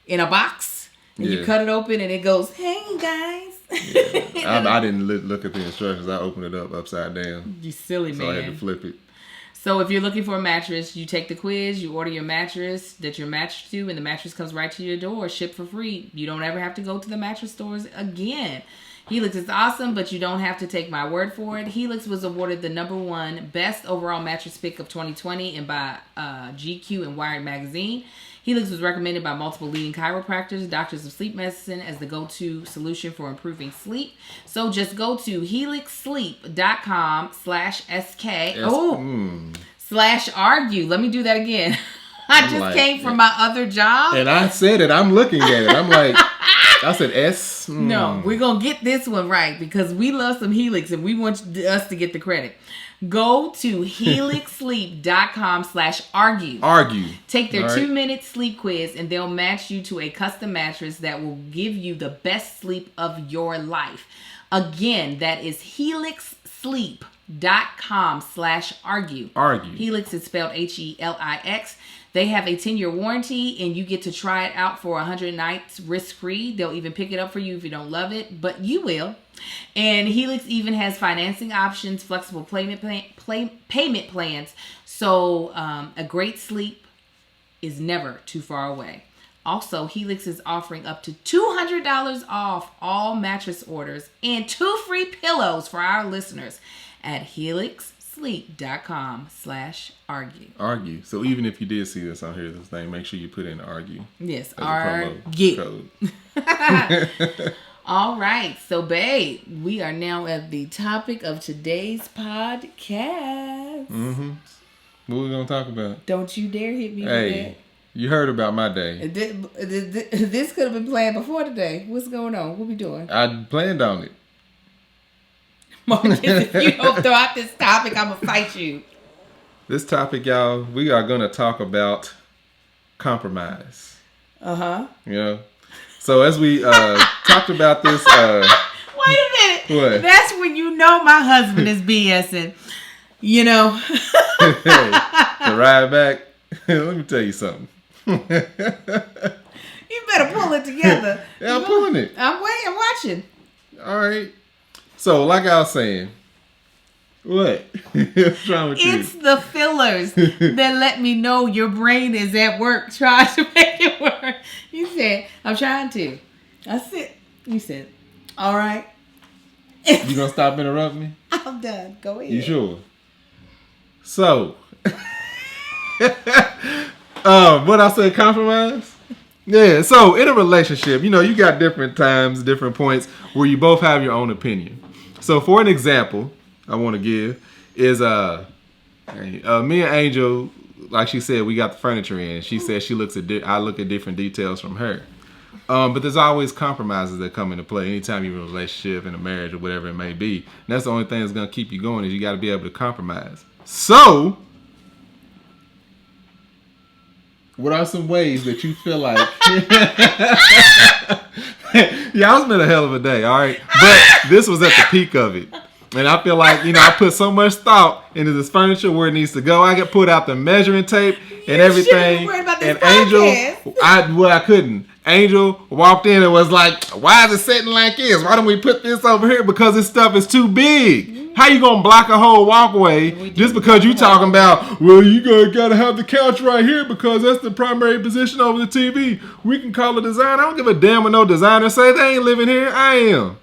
in a box, and you cut it open, and it goes, "Hey guys." Yeah. I didn't look at the instructions. I opened it up upside down. You silly man. So I had to flip it. So if you're looking for a mattress, you take the quiz, you order your mattress that you're matched to, and the mattress comes right to your door, shipped for free. You don't ever have to go to the mattress stores again. Helix is awesome, but you don't have to take my word for it. Helix was awarded the #1 best overall mattress pick of 2020 and by GQ and Wired magazine. Helix was recommended by multiple leading chiropractors, doctors of sleep medicine as the go-to solution for improving sleep. So just go to helixsleep.com/SK. /argue. Let me do that again. I just came from my other job. And I said it. I'm looking at it. I'm like, I said S. No, we're going to get this one right because we love some Helix and we want us to get the credit. Go to helixsleep.com/argue. Argue. Take their 2-minute sleep quiz and they'll match you to a custom mattress that will give you the best sleep of your life. Again, that is helixsleep.com/argue. Argue. Helix is spelled HELIX. They have a 10-year warranty and you get to try it out for 100 nights risk-free. They'll even pick it up for you if you don't love it, but you will. And Helix even has financing options, flexible payment plans. So a great sleep is never too far away. Also, Helix is offering up to $200 off all mattress orders and 2 free pillows for our listeners at helixsleep.com/argue. Argue. So even if you did see this on here, this thing, make sure you put in argue. Yes, as argue. a promo code. All right, so babe, we are now at the topic of today's podcast. Mm-hmm. What we gonna talk about? Don't you dare hit me with Hey, you heard about my day. This could have been planned before today. What's going on? What we doing? I planned on it. Marcus, if you don't throw out this topic, I'm gonna fight you. This topic, y'all, we are gonna talk about compromise. Uh-huh. You know? So as we talked about this... Wait a minute. What? That's when you know my husband is BSing. You know. The ride back. Let me tell you something. You better pull it together. Yeah, I'm pulling it. I'm waiting. I'm watching. All right. So, like I was saying, what? What's wrong with you? It's the fillers that let me know your brain is at work trying to make it work. You said, I'm trying to. I said, you said, all right. You gonna stop interrupting me? I'm done. Go ahead. You sure? So, what I said, compromise? Yeah, so in a relationship, you know, you got different times, different points where you both have your own opinion. So for an example I want to give is me and Angel, like she said, we got the furniture in. She said she looks at I look at different details from her. But there's always compromises that come into play anytime you're in a relationship, in a marriage, or whatever it may be. And that's the only thing that's going to keep you going is you got to be able to compromise. So, what are some ways that you feel like... Yeah, it's been a hell of a day, all right? But this was at the peak of it. And I feel like, you know, I put so much thought into this furniture where it needs to go. I could put out the measuring tape and everything. And Angel, I couldn't. Angel walked in and was like, why is it sitting like this? Why don't we put this over here? Because this stuff is too big. How you gonna block a whole walkway just because you talking about, well, you gotta have the couch right here because that's the primary position over the TV. We can call a designer. I don't give a damn what no designer say. They ain't living here. I am.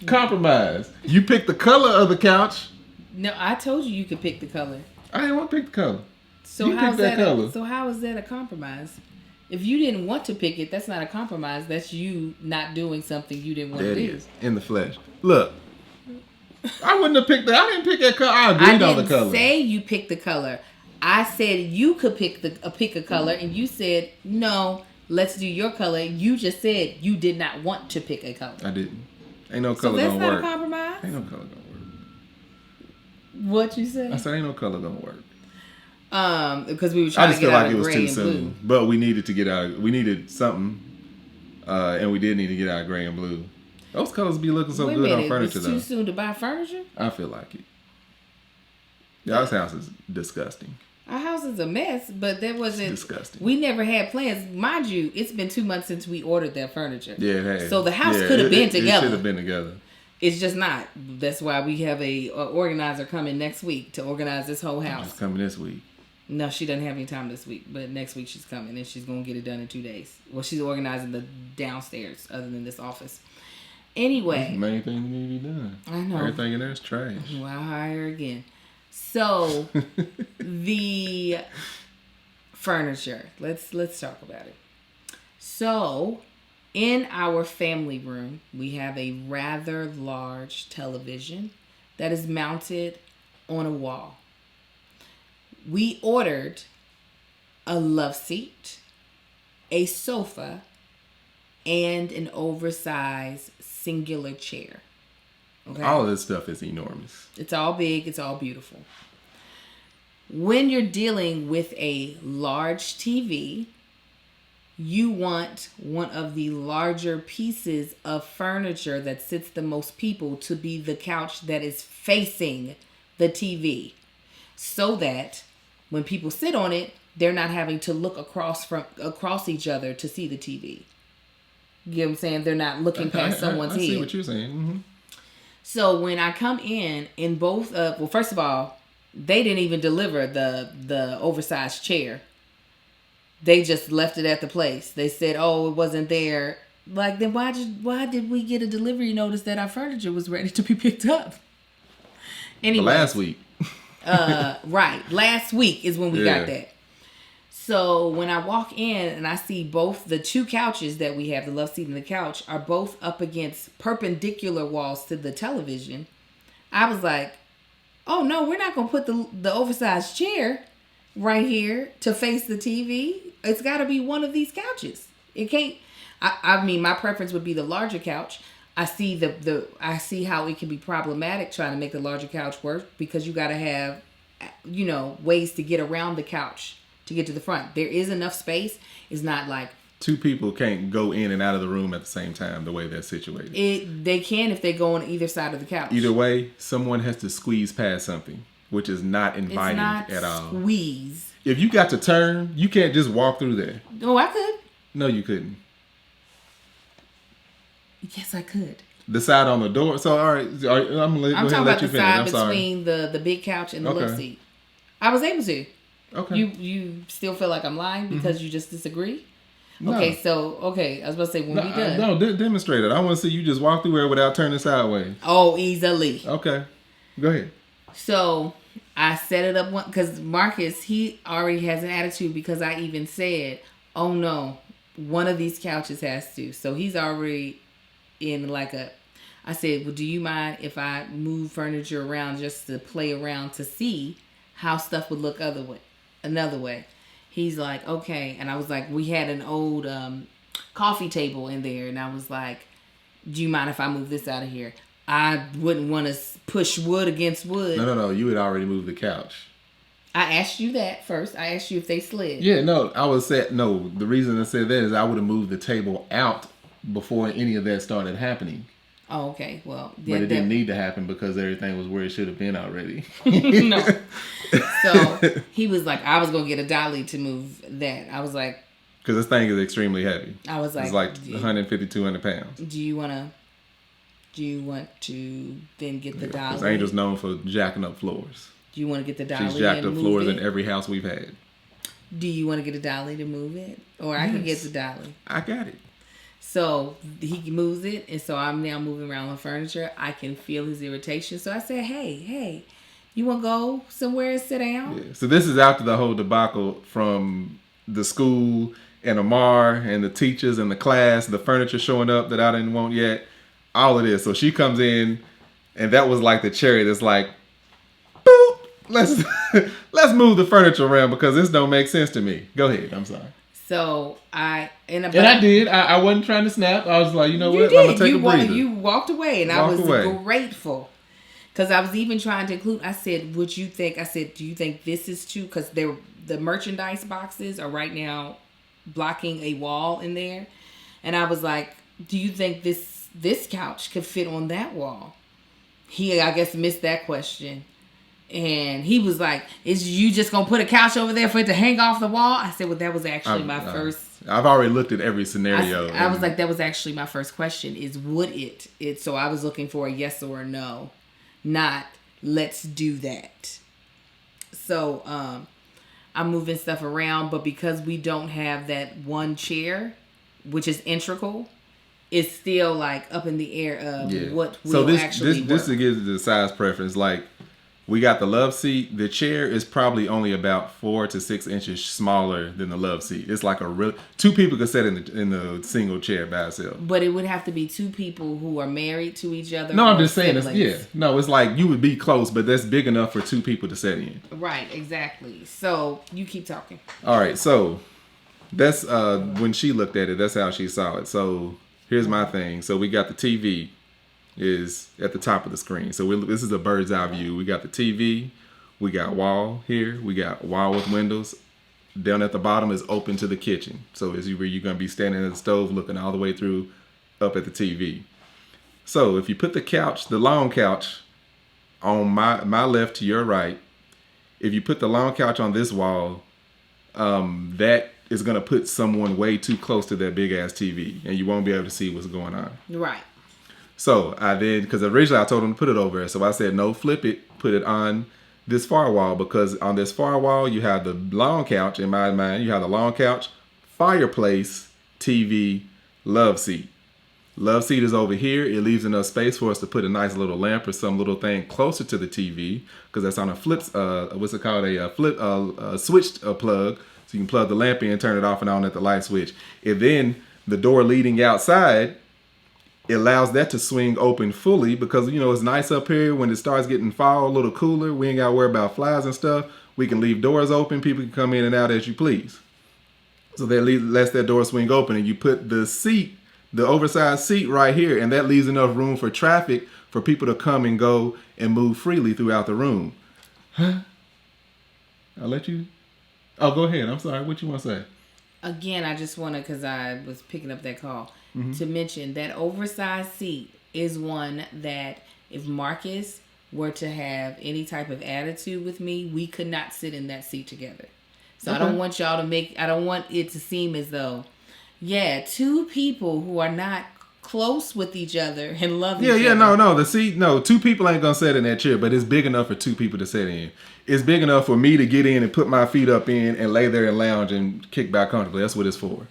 Compromise. You pick the color of the couch. No, I told you could pick the color. I didn't want to pick the color. So you pick that color. So how is that a compromise? If you didn't want to pick it, that's not a compromise. That's you not doing something you didn't want to do. That is in the flesh. Look, I wouldn't have picked that. I didn't pick that color. I agreed on the color. I didn't say you picked the color. I said you could pick a color, and you said no. Let's do your color. You just said you did not want to pick a color. I didn't. Ain't no color gonna work. So that's not a compromise? Ain't no color gonna work. What you said? I said ain't no color gonna work. Because we were trying to get out of gray and blue. I just feel like it was too soon. But we needed to get out. We needed something, and we did need to get out of gray and blue. Those colors be looking so good on furniture, though. Wait a minute, it's too soon to buy furniture? I feel like it. Y'all's house is disgusting. Our house is a mess, but there wasn't. It's disgusting. We never had plans. Mind you, it's been 2 months since we ordered that furniture. Yeah, it has. So the house could have been together. It should have been together. It's just not. That's why we have a organizer coming next week to organize this whole house. She's coming this week. No, she doesn't have any time this week, but next week she's coming and she's going to get it done in 2 days. Well, she's organizing the downstairs other than this office. Anyway. That's the main thing that need to be done. I know. Everything in there is trash. Well, I'll hire her again. So, the furniture. Let's talk about it. So, in our family room, we have a rather large television that is mounted on a wall. We ordered a love seat, a sofa, and an oversized singular chair. Okay? All of this stuff is enormous. It's all big. It's all beautiful. When you're dealing with a large TV, you want one of the larger pieces of furniture that sits the most people to be the couch that is facing the TV, so that when people sit on it, they're not having to look across each other to see the TV. You know what I'm saying? They're not looking past someone's head. I see what you're saying. Mm-hmm. So when I come in both of, well, first of all, they didn't even deliver the oversized chair. They just left it at the place. They said, "Oh, it wasn't there." Like, then why did we get a delivery notice that our furniture was ready to be picked up? Anyway, last week. Right. Last week is when we got that. So when I walk in and I see both the two couches that we have, the love seat and the couch, are both up against perpendicular walls to the television, I was like, oh no, we're not going to put the oversized chair right here to face the TV. It's got to be one of these couches. It can't. I mean, my preference would be the larger couch. I see I see how it can be problematic trying to make the larger couch work, because you got to have, ways to get around the couch to get to the front. There is enough space. It's not like two people can't go in and out of the room at the same time the way they're situated. They can if they go on either side of the couch. Either way, someone has to squeeze past something, which is not inviting at all. Squeeze. If you got to turn, you can't just walk through there. Oh, I could. No, you couldn't. Yes, I could. The side on the door. So, all right, I'm talking about the side between the big couch and the love seat. I was able to. Okay. You still feel like I'm lying because you just disagree? No. Okay, I was about to say, when we done. No, demonstrate it. I want to see you just walk through there without turning sideways. Oh, easily. Okay. Go ahead. So, I set it up because Marcus, he already has an attitude because I even said, oh no, one of these couches has to. So, he's already in I said, well, do you mind if I move furniture around just to play around to see how stuff would look another way? He's like, okay. And I was like, we had an old coffee table in there. And I was like, do you mind if I move this out of here? I wouldn't want to push wood against wood. No. You had already moved the couch. I asked you that first. I asked you if they slid. Yeah, no. The reason I said that is I would have moved the table out before any of that started happening. Oh, okay. Well, but it didn't need to happen because everything was where it should have been already. No. So he was like, I was gonna get a dolly to move that. I was like, because this thing is extremely heavy. I was like, it's like 150, 200 pounds. Do you want to then get the dolly? Because Angel's known for jacking up floors. Do you want to get the dolly? She's jacked up floors in every house we've had. Do you want to get a dolly to move it, or I can get the dolly? I got it. So he moves it, and so I'm now moving around the furniture. I can feel his irritation. So I said, hey, you want to go somewhere and sit down? Yeah. So this is after the whole debacle from the school and Amar and the teachers and the class, the furniture showing up that I didn't want yet, all of this. So she comes in, and that was like the cherry that's like, boop, let's move the furniture around because this don't make sense to me. Go ahead. I'm sorry. So I did. I wasn't trying to snap. I was like, you know what? I'm gonna take a breather. You walked away, and I was grateful because I was even trying to include. I said, "Would you think?" I said, "Do you think this is too?" Because the merchandise boxes are right now blocking a wall in there, and I was like, "Do you think this couch could fit on that wall?" He, I guess, missed that question. And he was like, "Is you just gonna put a couch over there for it to hang off the wall?" I said, "Well, that was actually my first." I've already looked at every scenario. I was like, "That was actually my first question: is would it?" So I was looking for a yes or a no, not let's do that. So I'm moving stuff around, but because we don't have that one chair, which is integral, it's still like up in the air of what will actually work. This gives the size preference. Like, we got the love seat. The chair is probably only about 4 to 6 inches smaller than the love seat. It's like two people could sit in the single chair by itself. But it would have to be two people who are married to each other. No, I'm just saying. It's like you would be close, but that's big enough for two people to sit in. Right, exactly. So you keep talking. All right, so that's when she looked at it. That's how she saw it. So here's my thing. So we got the TV is at the top of the screen. So this is a bird's eye view. We got the TV. We got wall here. We got wall with windows. Down at the bottom is open to the kitchen. So it's where you're going to be standing at the stove looking all the way through up at the TV. So if you put the long couch on my left to your right, if you put the long couch on this wall, that is going to put someone way too close to that big ass TV and you won't be able to see what's going on. Right. So I did, because originally I told him to put it over there. So I said, no, flip it, put it on this far wall, because on this far wall, you have the long couch. In my mind, you have the long couch, fireplace, TV, love seat. Love seat is over here. It leaves enough space for us to put a nice little lamp or some little thing closer to the TV, because that's on a switched plug. So you can plug the lamp in, turn it off and on at the light switch. And then the door leading outside, it allows that to swing open fully, because, it's nice up here. When it starts getting fall, a little cooler, we ain't got to worry about flies and stuff. We can leave doors open. People can come in and out as you please. So that lets that door swing open, and you put the oversized seat right here, and that leaves enough room for traffic for people to come and go and move freely throughout the room. Huh? I'll let you... Oh, go ahead. I'm sorry. What you want to say? Again, I just want to, because I was picking up that call, to mention that oversized seat is one that if Marcus were to have any type of attitude with me, we could not sit in that seat together. So okay. I don't want it to seem as though, two people who are not close with each other and love each other. No. The seat, two people ain't going to sit in that chair, but it's big enough for two people to sit in. It's big enough for me to get in and put my feet up in and lay there and lounge and kick back comfortably. That's what it's for.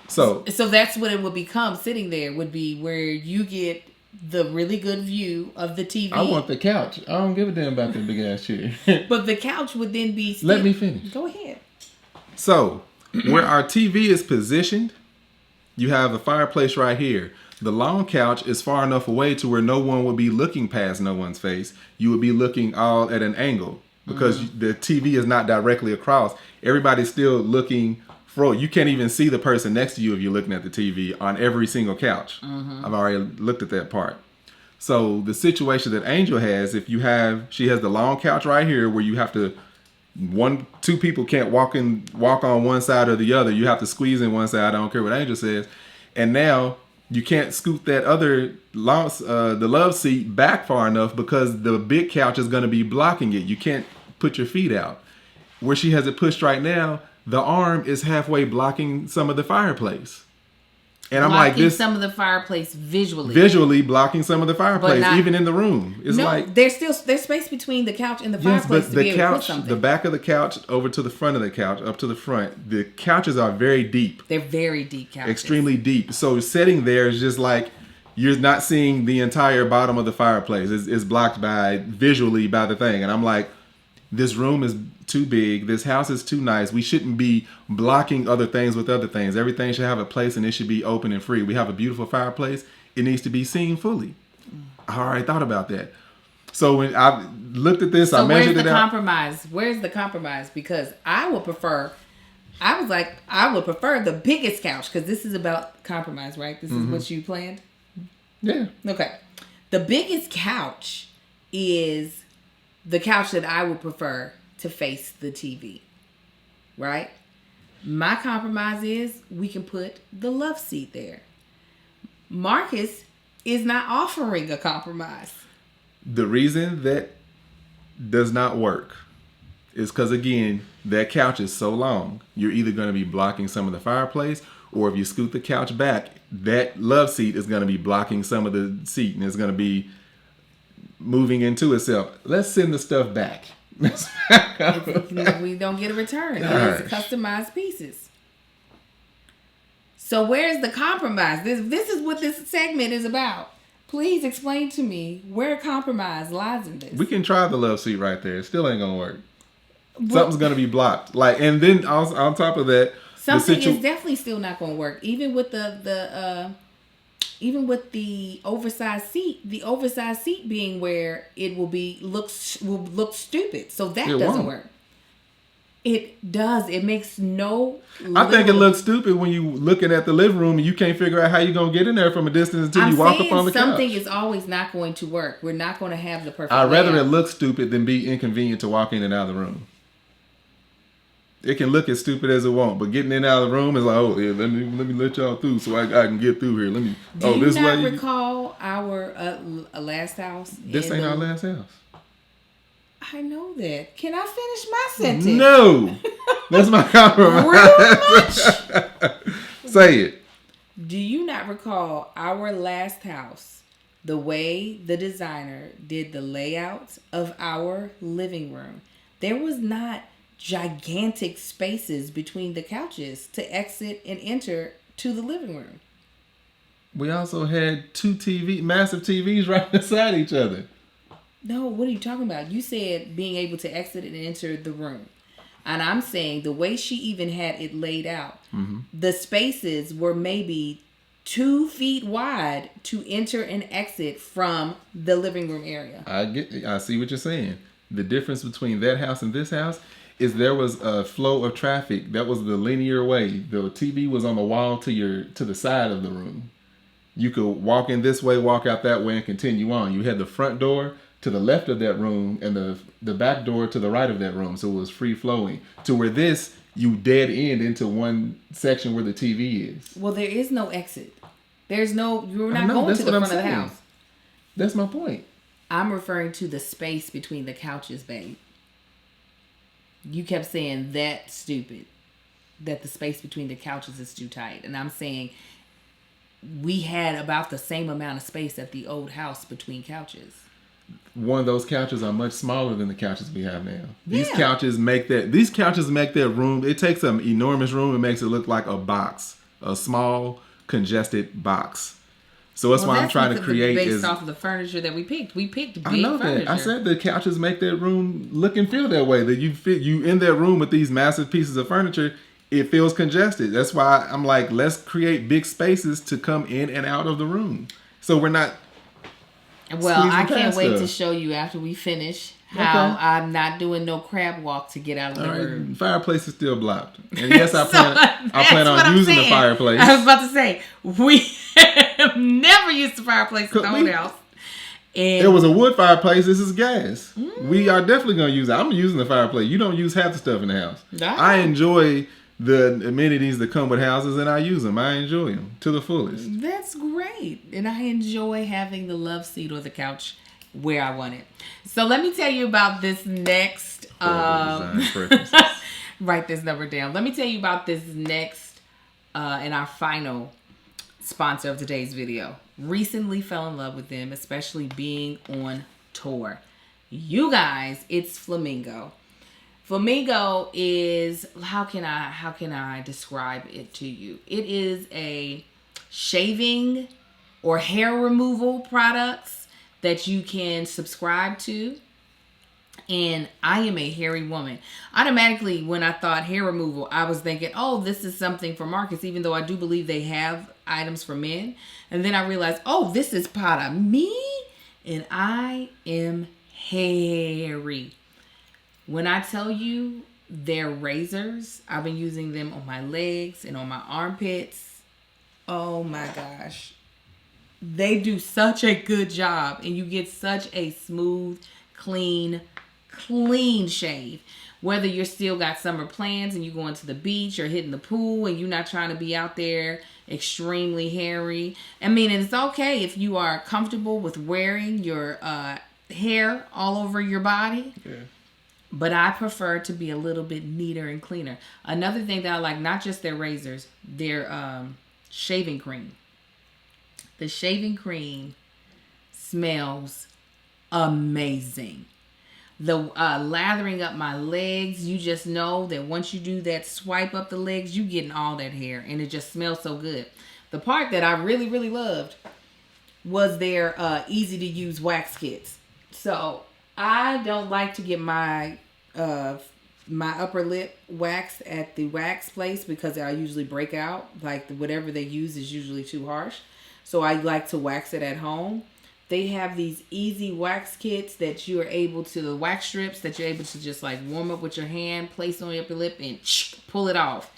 So that's what it would become. Sitting there would be where you get the really good view of the TV. I want the couch. I don't give a damn about that big ass chair. But the couch would then be... Let me finish. Go ahead. So where our TV is positioned, you have a fireplace right here. The long couch is far enough away to where no one would be looking past no one's face. You would be looking all at an angle, because the TV is not directly across. Everybody's still looking forward. You can't even see the person next to you if you're looking at the TV on every single couch. I've already looked at that part. So the situation that Angel has, she has the long couch right here where you have to, two people can't walk on one side or the other. You have to squeeze in one side. I don't care what Angel says. And now you can't scoot that other the love seat back far enough, because the big couch is going to be blocking it. You can't put your feet out. Where she has it pushed right now, the arm is halfway blocking some of the fireplace. And I'm like, this some of the fireplace visually. Visually blocking some of the fireplace, even in the room. It's like there's space between the couch and the fireplace. But the couch, the back of the couch over to the front of the couch, up to the front, the couches are very deep. They're very deep couches. Extremely deep. So sitting there is just like you're not seeing the entire bottom of the fireplace. It's blocked visually by the thing. And I'm like, this room is too big. This house is too nice. We shouldn't be blocking other things with other things. Everything should have a place, and it should be open and free. We have a beautiful fireplace. It needs to be seen fully. I already thought about that. So when I looked at this, I measured it out. Where's the compromise? Because I would prefer the biggest couch, because this is about compromise, right? This is what you planned? Yeah. Okay. The biggest couch is the couch that I would prefer to face the TV, right? My compromise is we can put the love seat there. Marcus is not offering a compromise. The reason that does not work is because, again, that couch is so long. You're either going to be blocking some of the fireplace, or if you scoot the couch back, that love seat is going to be blocking some of the seat, and it's going to be moving into itself. Let's send the stuff back. We don't get a return. It's customized pieces. So where's the compromise? This is what this segment is about. Please explain to me where compromise lies in this. We can try the love seat right there. It still ain't gonna work. Something's gonna be blocked. Like, and then on top of that, something is definitely still not gonna work. Even with the oversized seat, being where it will look stupid. So that doesn't work. It does. It makes no. I think it looks stupid when you looking at the living room and you can't figure out how you're gonna get in there from a distance until you walk up on the couch. Something is always not going to work. We're not going to have the perfect. I'd rather it look stupid than be inconvenient to walk in and out of the room. It can look as stupid as it won't, but getting in and out of the room is like, oh, yeah, let me let y'all through so I can get through here. Let me. Do you not recall our last house? This ain't our last house. I know that. Can I finish my sentence? No. That's my compromise. Real much? Say it. Do you not recall our last house, the way the designer did the layout of our living room? There was not gigantic spaces between the couches to exit and enter to the living room. We also had two massive TVs right beside each other. No, what are you talking about? You said being able to exit and enter the room. And I'm saying the way she even had it laid out, the spaces were maybe 2 feet wide to enter and exit from the living room area. I see what you're saying. The difference between that house and this house is there was a flow of traffic. That was the linear way. The TV was on the wall to the side of the room. You could walk in this way, walk out that way, and continue on. You had the front door to the left of that room and the back door to the right of that room. So it was free flowing. To where this, you dead end into one section where the TV is. Well, there is no exit. You're not going to the front of the house. That's my point. I'm referring to the space between the couches, babe. You kept saying that's stupid. That the space between the couches is too tight. And I'm saying we had about the same amount of space at the old house between couches. One of those couches are much smaller than the couches we have now. These couches make that room. It takes an enormous room and makes it look like a box, a small, congested box. So that's why I'm trying to create based off of the furniture that we picked. We picked big furniture. That. I said the couches make that room look and feel that way. That you in that room with these massive pieces of furniture, it feels congested. That's why I'm like, let's create big spaces to come in and out of the room. So we're not. Well, I can't wait to show you after we finish how I'm not doing no crab walk to get out of the room. Fireplace is still blocked. And yes, I plan on using the fireplace. I was about to say, we have never used the fireplace in the old house. And it was a wood fireplace. This is gas. We are definitely going to use it. I'm using the fireplace. You don't use half the stuff in the house. I enjoy the amenities that come with houses, and I use them. I enjoy them to the fullest. That's great. And I enjoy having the love seat or the couch where I want it. So let me tell you about this next... write this number down. Let me tell you about this next and our final sponsor of today's video. Recently fell in love with them, especially being on tour. You guys, it's Flamingo. Flamingo is, how can I describe it to you? It is a shaving or hair removal products that you can subscribe to. And I am a hairy woman. Automatically, when I thought hair removal, I was thinking, oh, this is something for Marcus, even though I do believe they have items for men. And then I realized, oh, this is part of me. And I am hairy. When I tell you they're razors, I've been using them on my legs and on my armpits. Oh my gosh. They do such a good job. And you get such a smooth, clean shave. Whether you're still got summer plans and you going to the beach or hitting the pool and you're not trying to be out there extremely hairy. I mean, and it's okay if you are comfortable with wearing your hair all over your body. Yeah. But I prefer to be a little bit neater and cleaner. Another thing that I like, not just their razors, their shaving cream. The shaving cream smells amazing. The lathering up my legs, you just know that once you do that swipe up the legs, you getting all that hair. And it just smells so good. The part that I really, really loved was their easy to use wax kits. So I don't like to get my upper lip waxed at the wax place because I usually break out. Like whatever they use is usually too harsh. So I like to wax it at home. They have these easy wax kits that you are able to, the wax strips that you're able to just like warm up with your hand, place on your upper lip and pull it off.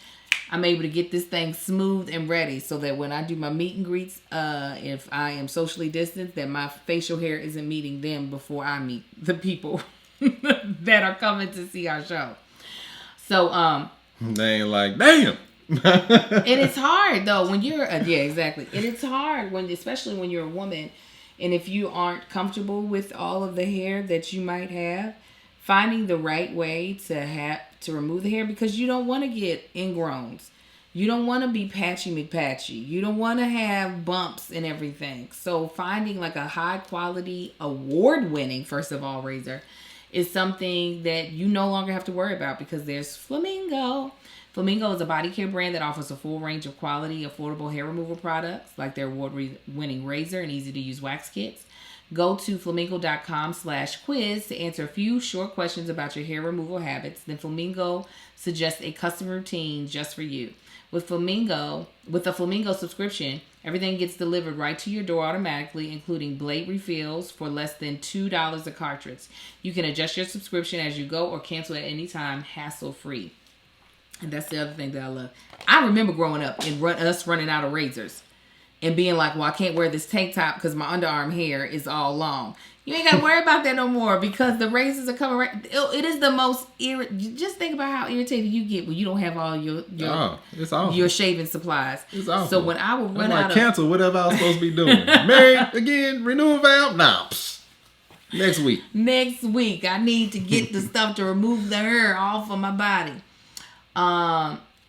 I'm able to get this thing smooth and ready so that when I do my meet and greets, if I am socially distanced, that my facial hair isn't meeting them before I meet the people that are coming to see our show. So, they ain't like, damn. And it's hard though when you're, yeah, exactly. And it's hard especially when you're a woman and if you aren't comfortable with all of the hair that you might have, finding the right way to remove the hair because you don't want to get ingrowns. You don't want to be patchy McPatchy. You don't want to have bumps and everything. So finding like a high quality, award-winning, first of all, razor is something that you no longer have to worry about because there's Flamingo. Flamingo is a body care brand that offers a full range of quality, affordable hair removal products like their award-winning razor and easy-to-use wax kits. Go to flamingo.com/quiz to answer a few short questions about your hair removal habits. Then Flamingo suggests a custom routine just for you. With a Flamingo subscription, everything gets delivered right to your door automatically, including blade refills for less than $2 a cartridge. You can adjust your subscription as you go or cancel at any time, hassle-free. And that's the other thing that I love. I remember growing up and us running out of razors. And being like, well, I can't wear this tank top because my underarm hair is all long. You ain't got to worry about that no more because the razors are coming right. It is the most just think about how irritated you get when you don't have all your shaving supplies. It's awful. So when I would run out of... cancel whatever I was supposed to be doing. Married again, renewal valve? Nah. Next week. Next week. I need to get the stuff to remove the hair off of my body.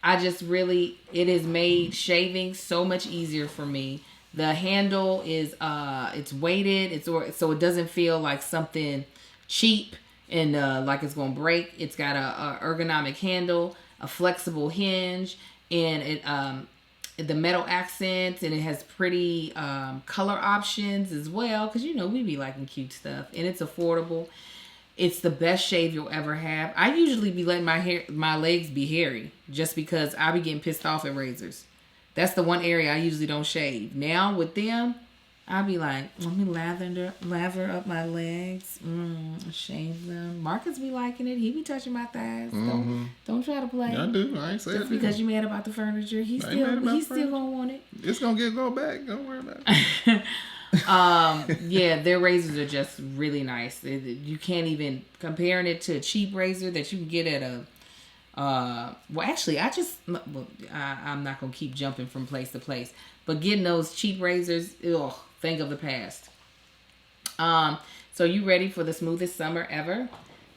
It has made shaving so much easier for me. The handle is, it's weighted, so it doesn't feel like something cheap and like it's going to break. It's got a ergonomic handle, a flexible hinge, and the metal accents, and it has pretty color options as well. Because, we be liking cute stuff, and it's affordable. It's the best shave you'll ever have. I usually be letting my legs be hairy just because I be getting pissed off at razors. That's the one area I usually don't shave. Now with them, I be like, let me lather up my legs, shave them. Marcus be liking it. He be touching my thighs. Mm-hmm. Don't try to play. I do. I ain't saying just because you mad about the furniture. He's still gonna want it. It's gonna go back. Don't worry about it. Yeah, their razors are just really nice. You can't even comparing it to a cheap razor that you can get at a I'm not gonna keep jumping from place to place, but getting those cheap razors, think of the past. So you ready for the smoothest summer ever?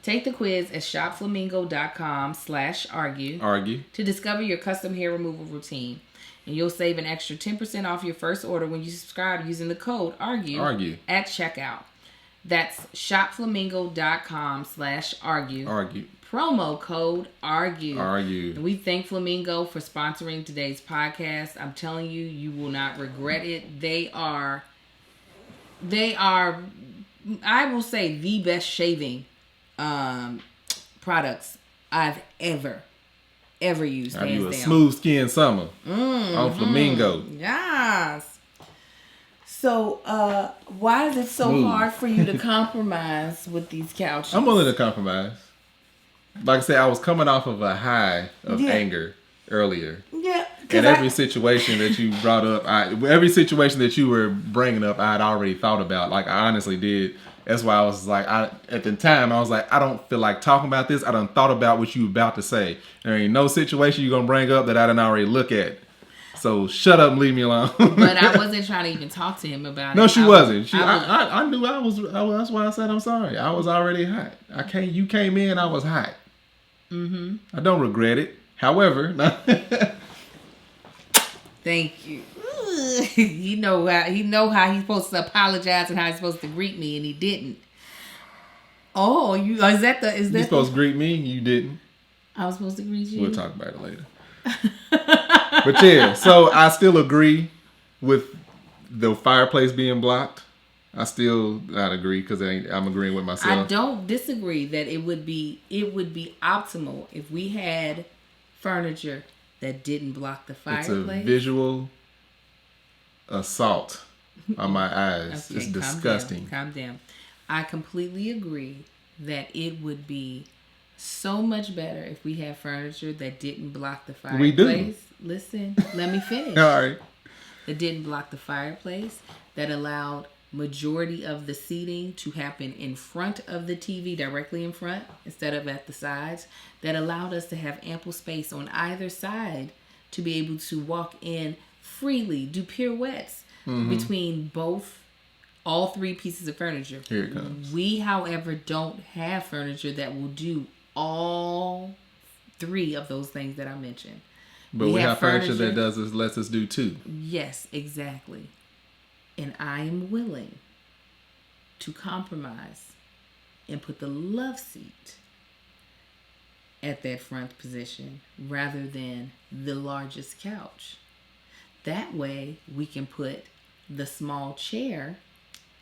Take the quiz at shopflamingo.com/argue to discover your custom hair removal routine. And you'll save an extra 10% off your first order when you subscribe using the code ARGUE at checkout. That's shopflamingo.com/argue. Promo code ARGUE. And we thank Flamingo for sponsoring today's podcast. I'm telling you, you will not regret it. They are, I will say, the best shaving products I've ever used. Have you a smooth skin summer on Flamingo? Yes. So, why is it so hard for you to compromise with these couches? I'm willing to compromise. Like I said, I was coming off of a high of anger earlier. Yeah. And every situation that you brought up, every situation that you were bringing up, I had already thought about. Like, I honestly did. That's why I was like, at the time, I was like, I don't feel like talking about this. I done thought about what you about to say. There ain't no situation you're going to bring up that I didn't already look at. So shut up and leave me alone. But I wasn't trying to even talk to him about it. No, she wasn't. I knew I was. That's why I said I'm sorry. I was already hot. You came in. I was hot. Mm-hmm. I don't regret it. However, thank you. He know how he's supposed to apologize and how he's supposed to greet me, and he didn't. Oh, you supposed to greet me? You didn't. I was supposed to greet you. We'll talk about it later. But yeah, so I still agree with the fireplace being blocked. I still not agree because I'm agreeing with myself. I don't disagree that it would be optimal if we had furniture that didn't block the fireplace. It's a visual assault on my eyes. Okay, it's disgusting. Calm down. I completely agree that it would be so much better if we had furniture that didn't block the fireplace. We do. Listen, let me finish. All right. That didn't block the fireplace, that allowed majority of the seating to happen in front of the TV, directly in front, instead of at the sides, that allowed us to have ample space on either side to be able to walk in freely, do pirouettes between all three pieces of furniture. Here it comes. We, however, don't have furniture that will do all three of those things that I mentioned. But we have furniture that lets us do two. Yes, exactly. And I am willing to compromise and put the love seat at that front position rather than the largest couch. That way we can put the small chair.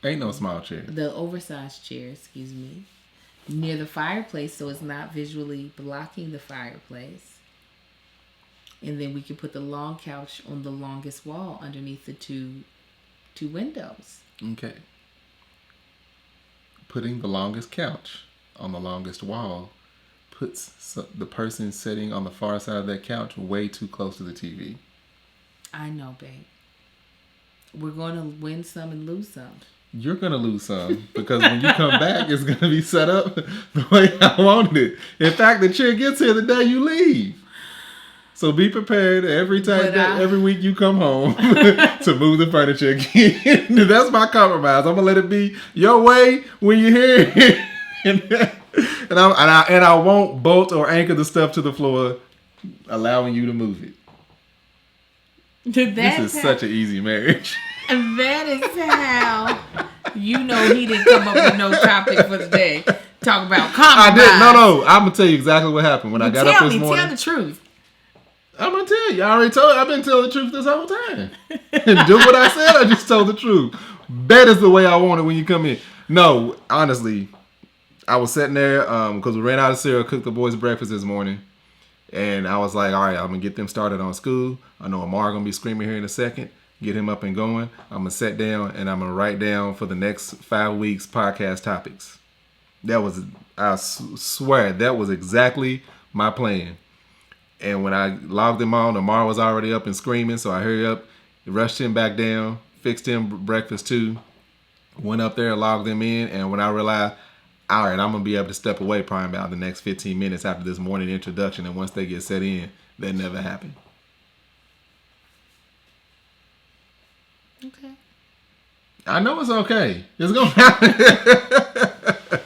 Ain't no small chair. The oversized chair, near the fireplace so it's not visually blocking the fireplace. And then we can put the long couch on the longest wall underneath the two windows. Okay. Putting the longest couch on the longest wall puts the person sitting on the far side of that couch way too close to the TV. I know, babe. We're going to win some and lose some. You're going to lose some because when you come back, it's going to be set up the way I wanted it. In fact, the chair gets here the day you leave. So be prepared every week you come home to move the furniture again. That's my compromise. I'm gonna let it be your way when you're here, and I won't bolt or anchor the stuff to the floor, allowing you to move it. This is such an easy marriage. That is how you know he didn't come up with no topic for today. Talk about compromise. I did. No. I'm gonna tell you exactly what happened when I got up this morning. Tell the truth. I'm gonna tell you. I already told you. I've been telling the truth this whole time. Do what I said. I just told the truth. That is the way I want it when you come in. No, honestly, I was sitting there because we ran out of cereal. Cooked the boys breakfast this morning, and I was like, all right, I'm gonna get them started on school. I know Amar gonna be screaming here in a second. Get him up and going. I'm gonna sit down and I'm gonna write down for the next 5 weeks podcast topics. I swear that was exactly my plan. And when I logged him on, Amar was already up and screaming. So I hurried up, rushed him back down, fixed him breakfast too, went up there, logged him in. And when I realized, all right, I'm going to be able to step away probably about the next 15 minutes after this morning introduction. And once they get set in, that never happened. Okay. I know it's okay. It's going to happen.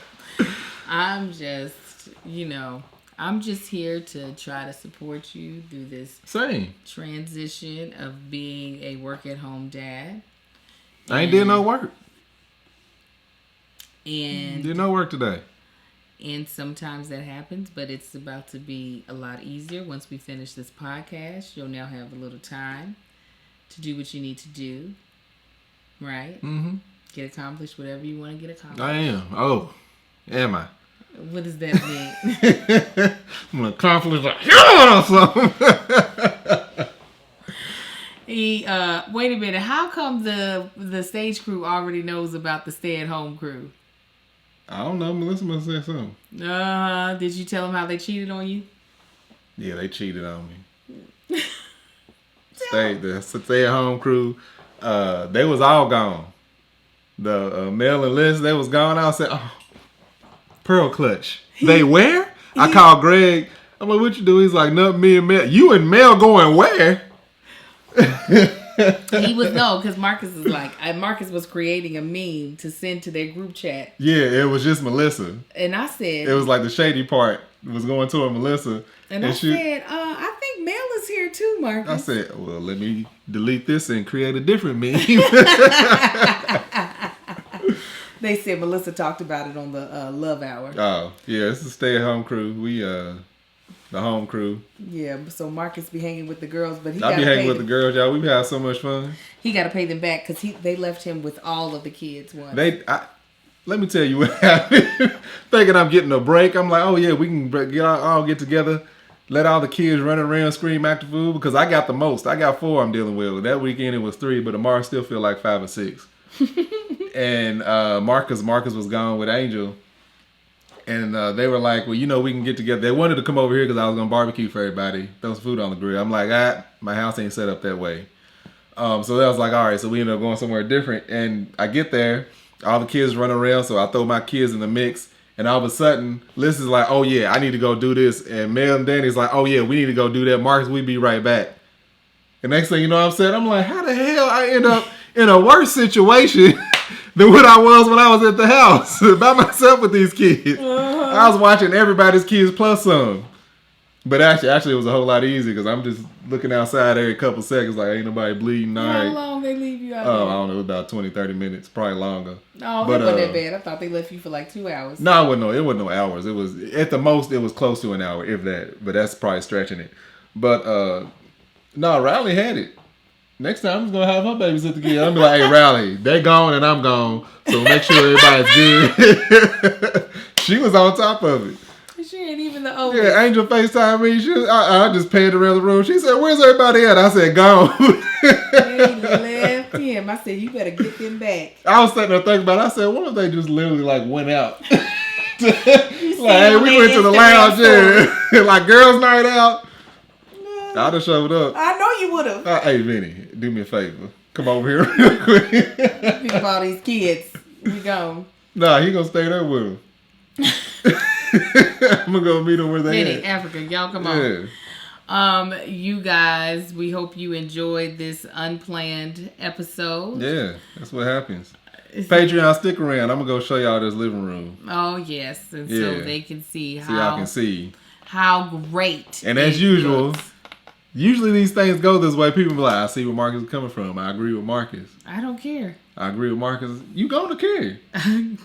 I'm just here to try to support you through this transition of being a work-at-home dad. I ain't did no work. And did no work today. And sometimes that happens, but it's about to be a lot easier once we finish this podcast. You'll now have a little time to do what you need to do, right? Mm-hmm. Get accomplished whatever you want to get accomplished. I am. Oh, am I? What does that mean? I'm gonna accomplish a hell something. Wait a minute. How come the stage crew already knows about the stay-at-home crew? I don't know. Melissa must say something. Did you tell them how they cheated on you? Yeah, they cheated on me. The stay-at-home crew, they was all gone. The Mel and Liz, they was gone. I said, oh. Pearl clutch. They where? I called Greg. I'm like, what you do? He's like, nothing, me and Mel. You and Mel going where? He was because Marcus is like, Marcus was creating a meme to send to their group chat. Yeah, it was just Melissa. And I said, it was like the shady part was going toward Melissa. And I said, I think Mel is here too, Marcus. I said, well, let me delete this and create a different meme. They said Melissa talked about it on the Love Hour. Oh, yeah, it's a stay-at-home crew. We, the home crew. Yeah, so Marcus be hanging with the girls, but I be hanging with the girls, y'all. We have so much fun. He got to pay them back because they left him with all of the kids once. Let me tell you what happened. Thinking I'm getting a break. I'm like, oh yeah, we can all get together. Let all the kids run around, scream, act the fool. Because I got the most. I got 4 I'm dealing with. That weekend it was 3, but tomorrow still feel like 5 or 6. And Marcus was gone with Angel. And they were like, well, we can get together. They wanted to come over here because I was going to barbecue for everybody. Throw some food on the grill. I'm like, my house ain't set up that way. So that was like, all right. So we ended up going somewhere different. And I get there. All the kids run around. So I throw my kids in the mix. And all of a sudden, Liz is like, oh, yeah, I need to go do this. And Mel and Danny's like, oh, yeah, we need to go do that. Marcus, we be right back. The next thing you know what I'm saying? I'm like, how the hell I end up in a worse situation than what I was when I was at the house by myself with these kids. I was watching everybody's kids plus some. But actually, it was a whole lot easier because I'm just looking outside every couple seconds like, ain't nobody bleeding. All right. How long they leave you out there? I don't know, about 20, 30 minutes, probably longer. Oh, but, it wasn't that bad. I thought they left you for like 2 hours. No, it wasn't no hours. It was, at the most, it was close to an hour, if that. But that's probably stretching it. But, no, Riley had it. Next time, I'm just going to have her babysit the kid. I'm be like, hey, Riley, they gone and I'm gone. So make sure everybody's good. She was on top of it. She ain't even the oldest. Yeah, Angel FaceTime me. I just panned around the room. She said, where's everybody at? I said, gone. They left him. I said, you better get them back. I was sitting there thinking about it. I said, what if they just literally like went out? Like, hey, we went to the lounge. Yeah. Like, girls' night out. No. I'd have showed up. I know you would have. Hey, Vinny, do me a favor. Come over here real quick. Think about these kids. We gone. Nah, he gonna stay there with them. I'm gonna go meet them where they at. Africa, y'all come on. You guys, we hope you enjoyed this unplanned episode. Yeah, that's what happens. Patreon, stick around. I'm gonna go show y'all this living room. Oh yes, and so they can see how y'all can see how great. And as usual, usually these things go this way. People be like, I see where Marcus is coming from. I agree with Marcus. I don't care. I agree with Marcus. You gonna care.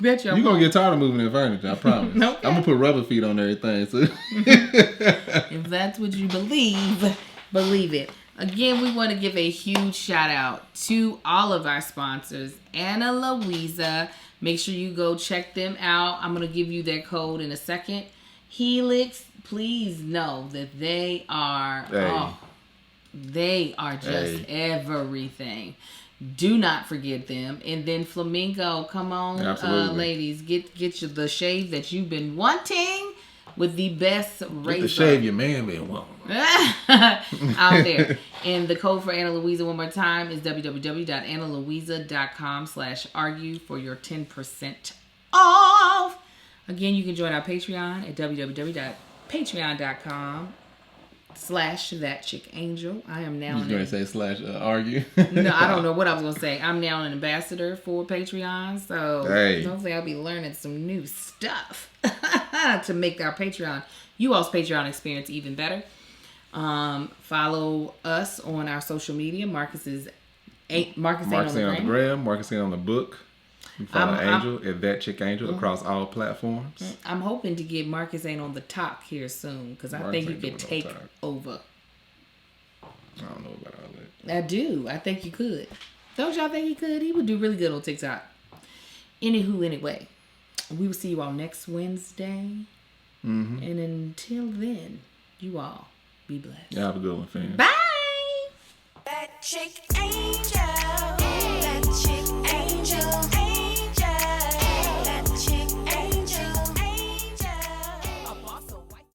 Bet you. You gonna get tired of moving that furniture. I promise. Okay. I'm gonna put rubber feet on everything. So. If that's what you believe, believe it. Again, we want to give a huge shout out to all of our sponsors. Anna Louisa. Make sure you go check them out. I'm gonna give you their code in a second. Helix. Please know that they are. They are just everything. Do not forget them. And then Flamingo, come on, ladies, get you the shave that you've been wanting with the best razor. Get the shave your man been wanting. Out there. And the code for Anna Louisa one more time is www.analouisa.com/argue for your 10% off. Again, you can join our Patreon at www.patreon.com/ThatChickAngel. I am now. You going to say /argue? No, I don't know what I was going to say. I'm now an ambassador for Patreon, so hopefully I'll be learning some new stuff to make our Patreon, you all's Patreon experience even better. Follow us on our social media. Marcus ain't on the gram. Marcus ain't on the book. You follow Angel at ThatChickAngel across all platforms. I'm hoping to get Marcus ain't on the top here soon because I think you could take over. I don't know about all that. I do. I think you could. Don't y'all think he could? He would do really good on TikTok. Anyway, we will see you all next Wednesday. Mm-hmm. And until then, you all be blessed. Yeah, have a good one, fam. Bye. That chick ain't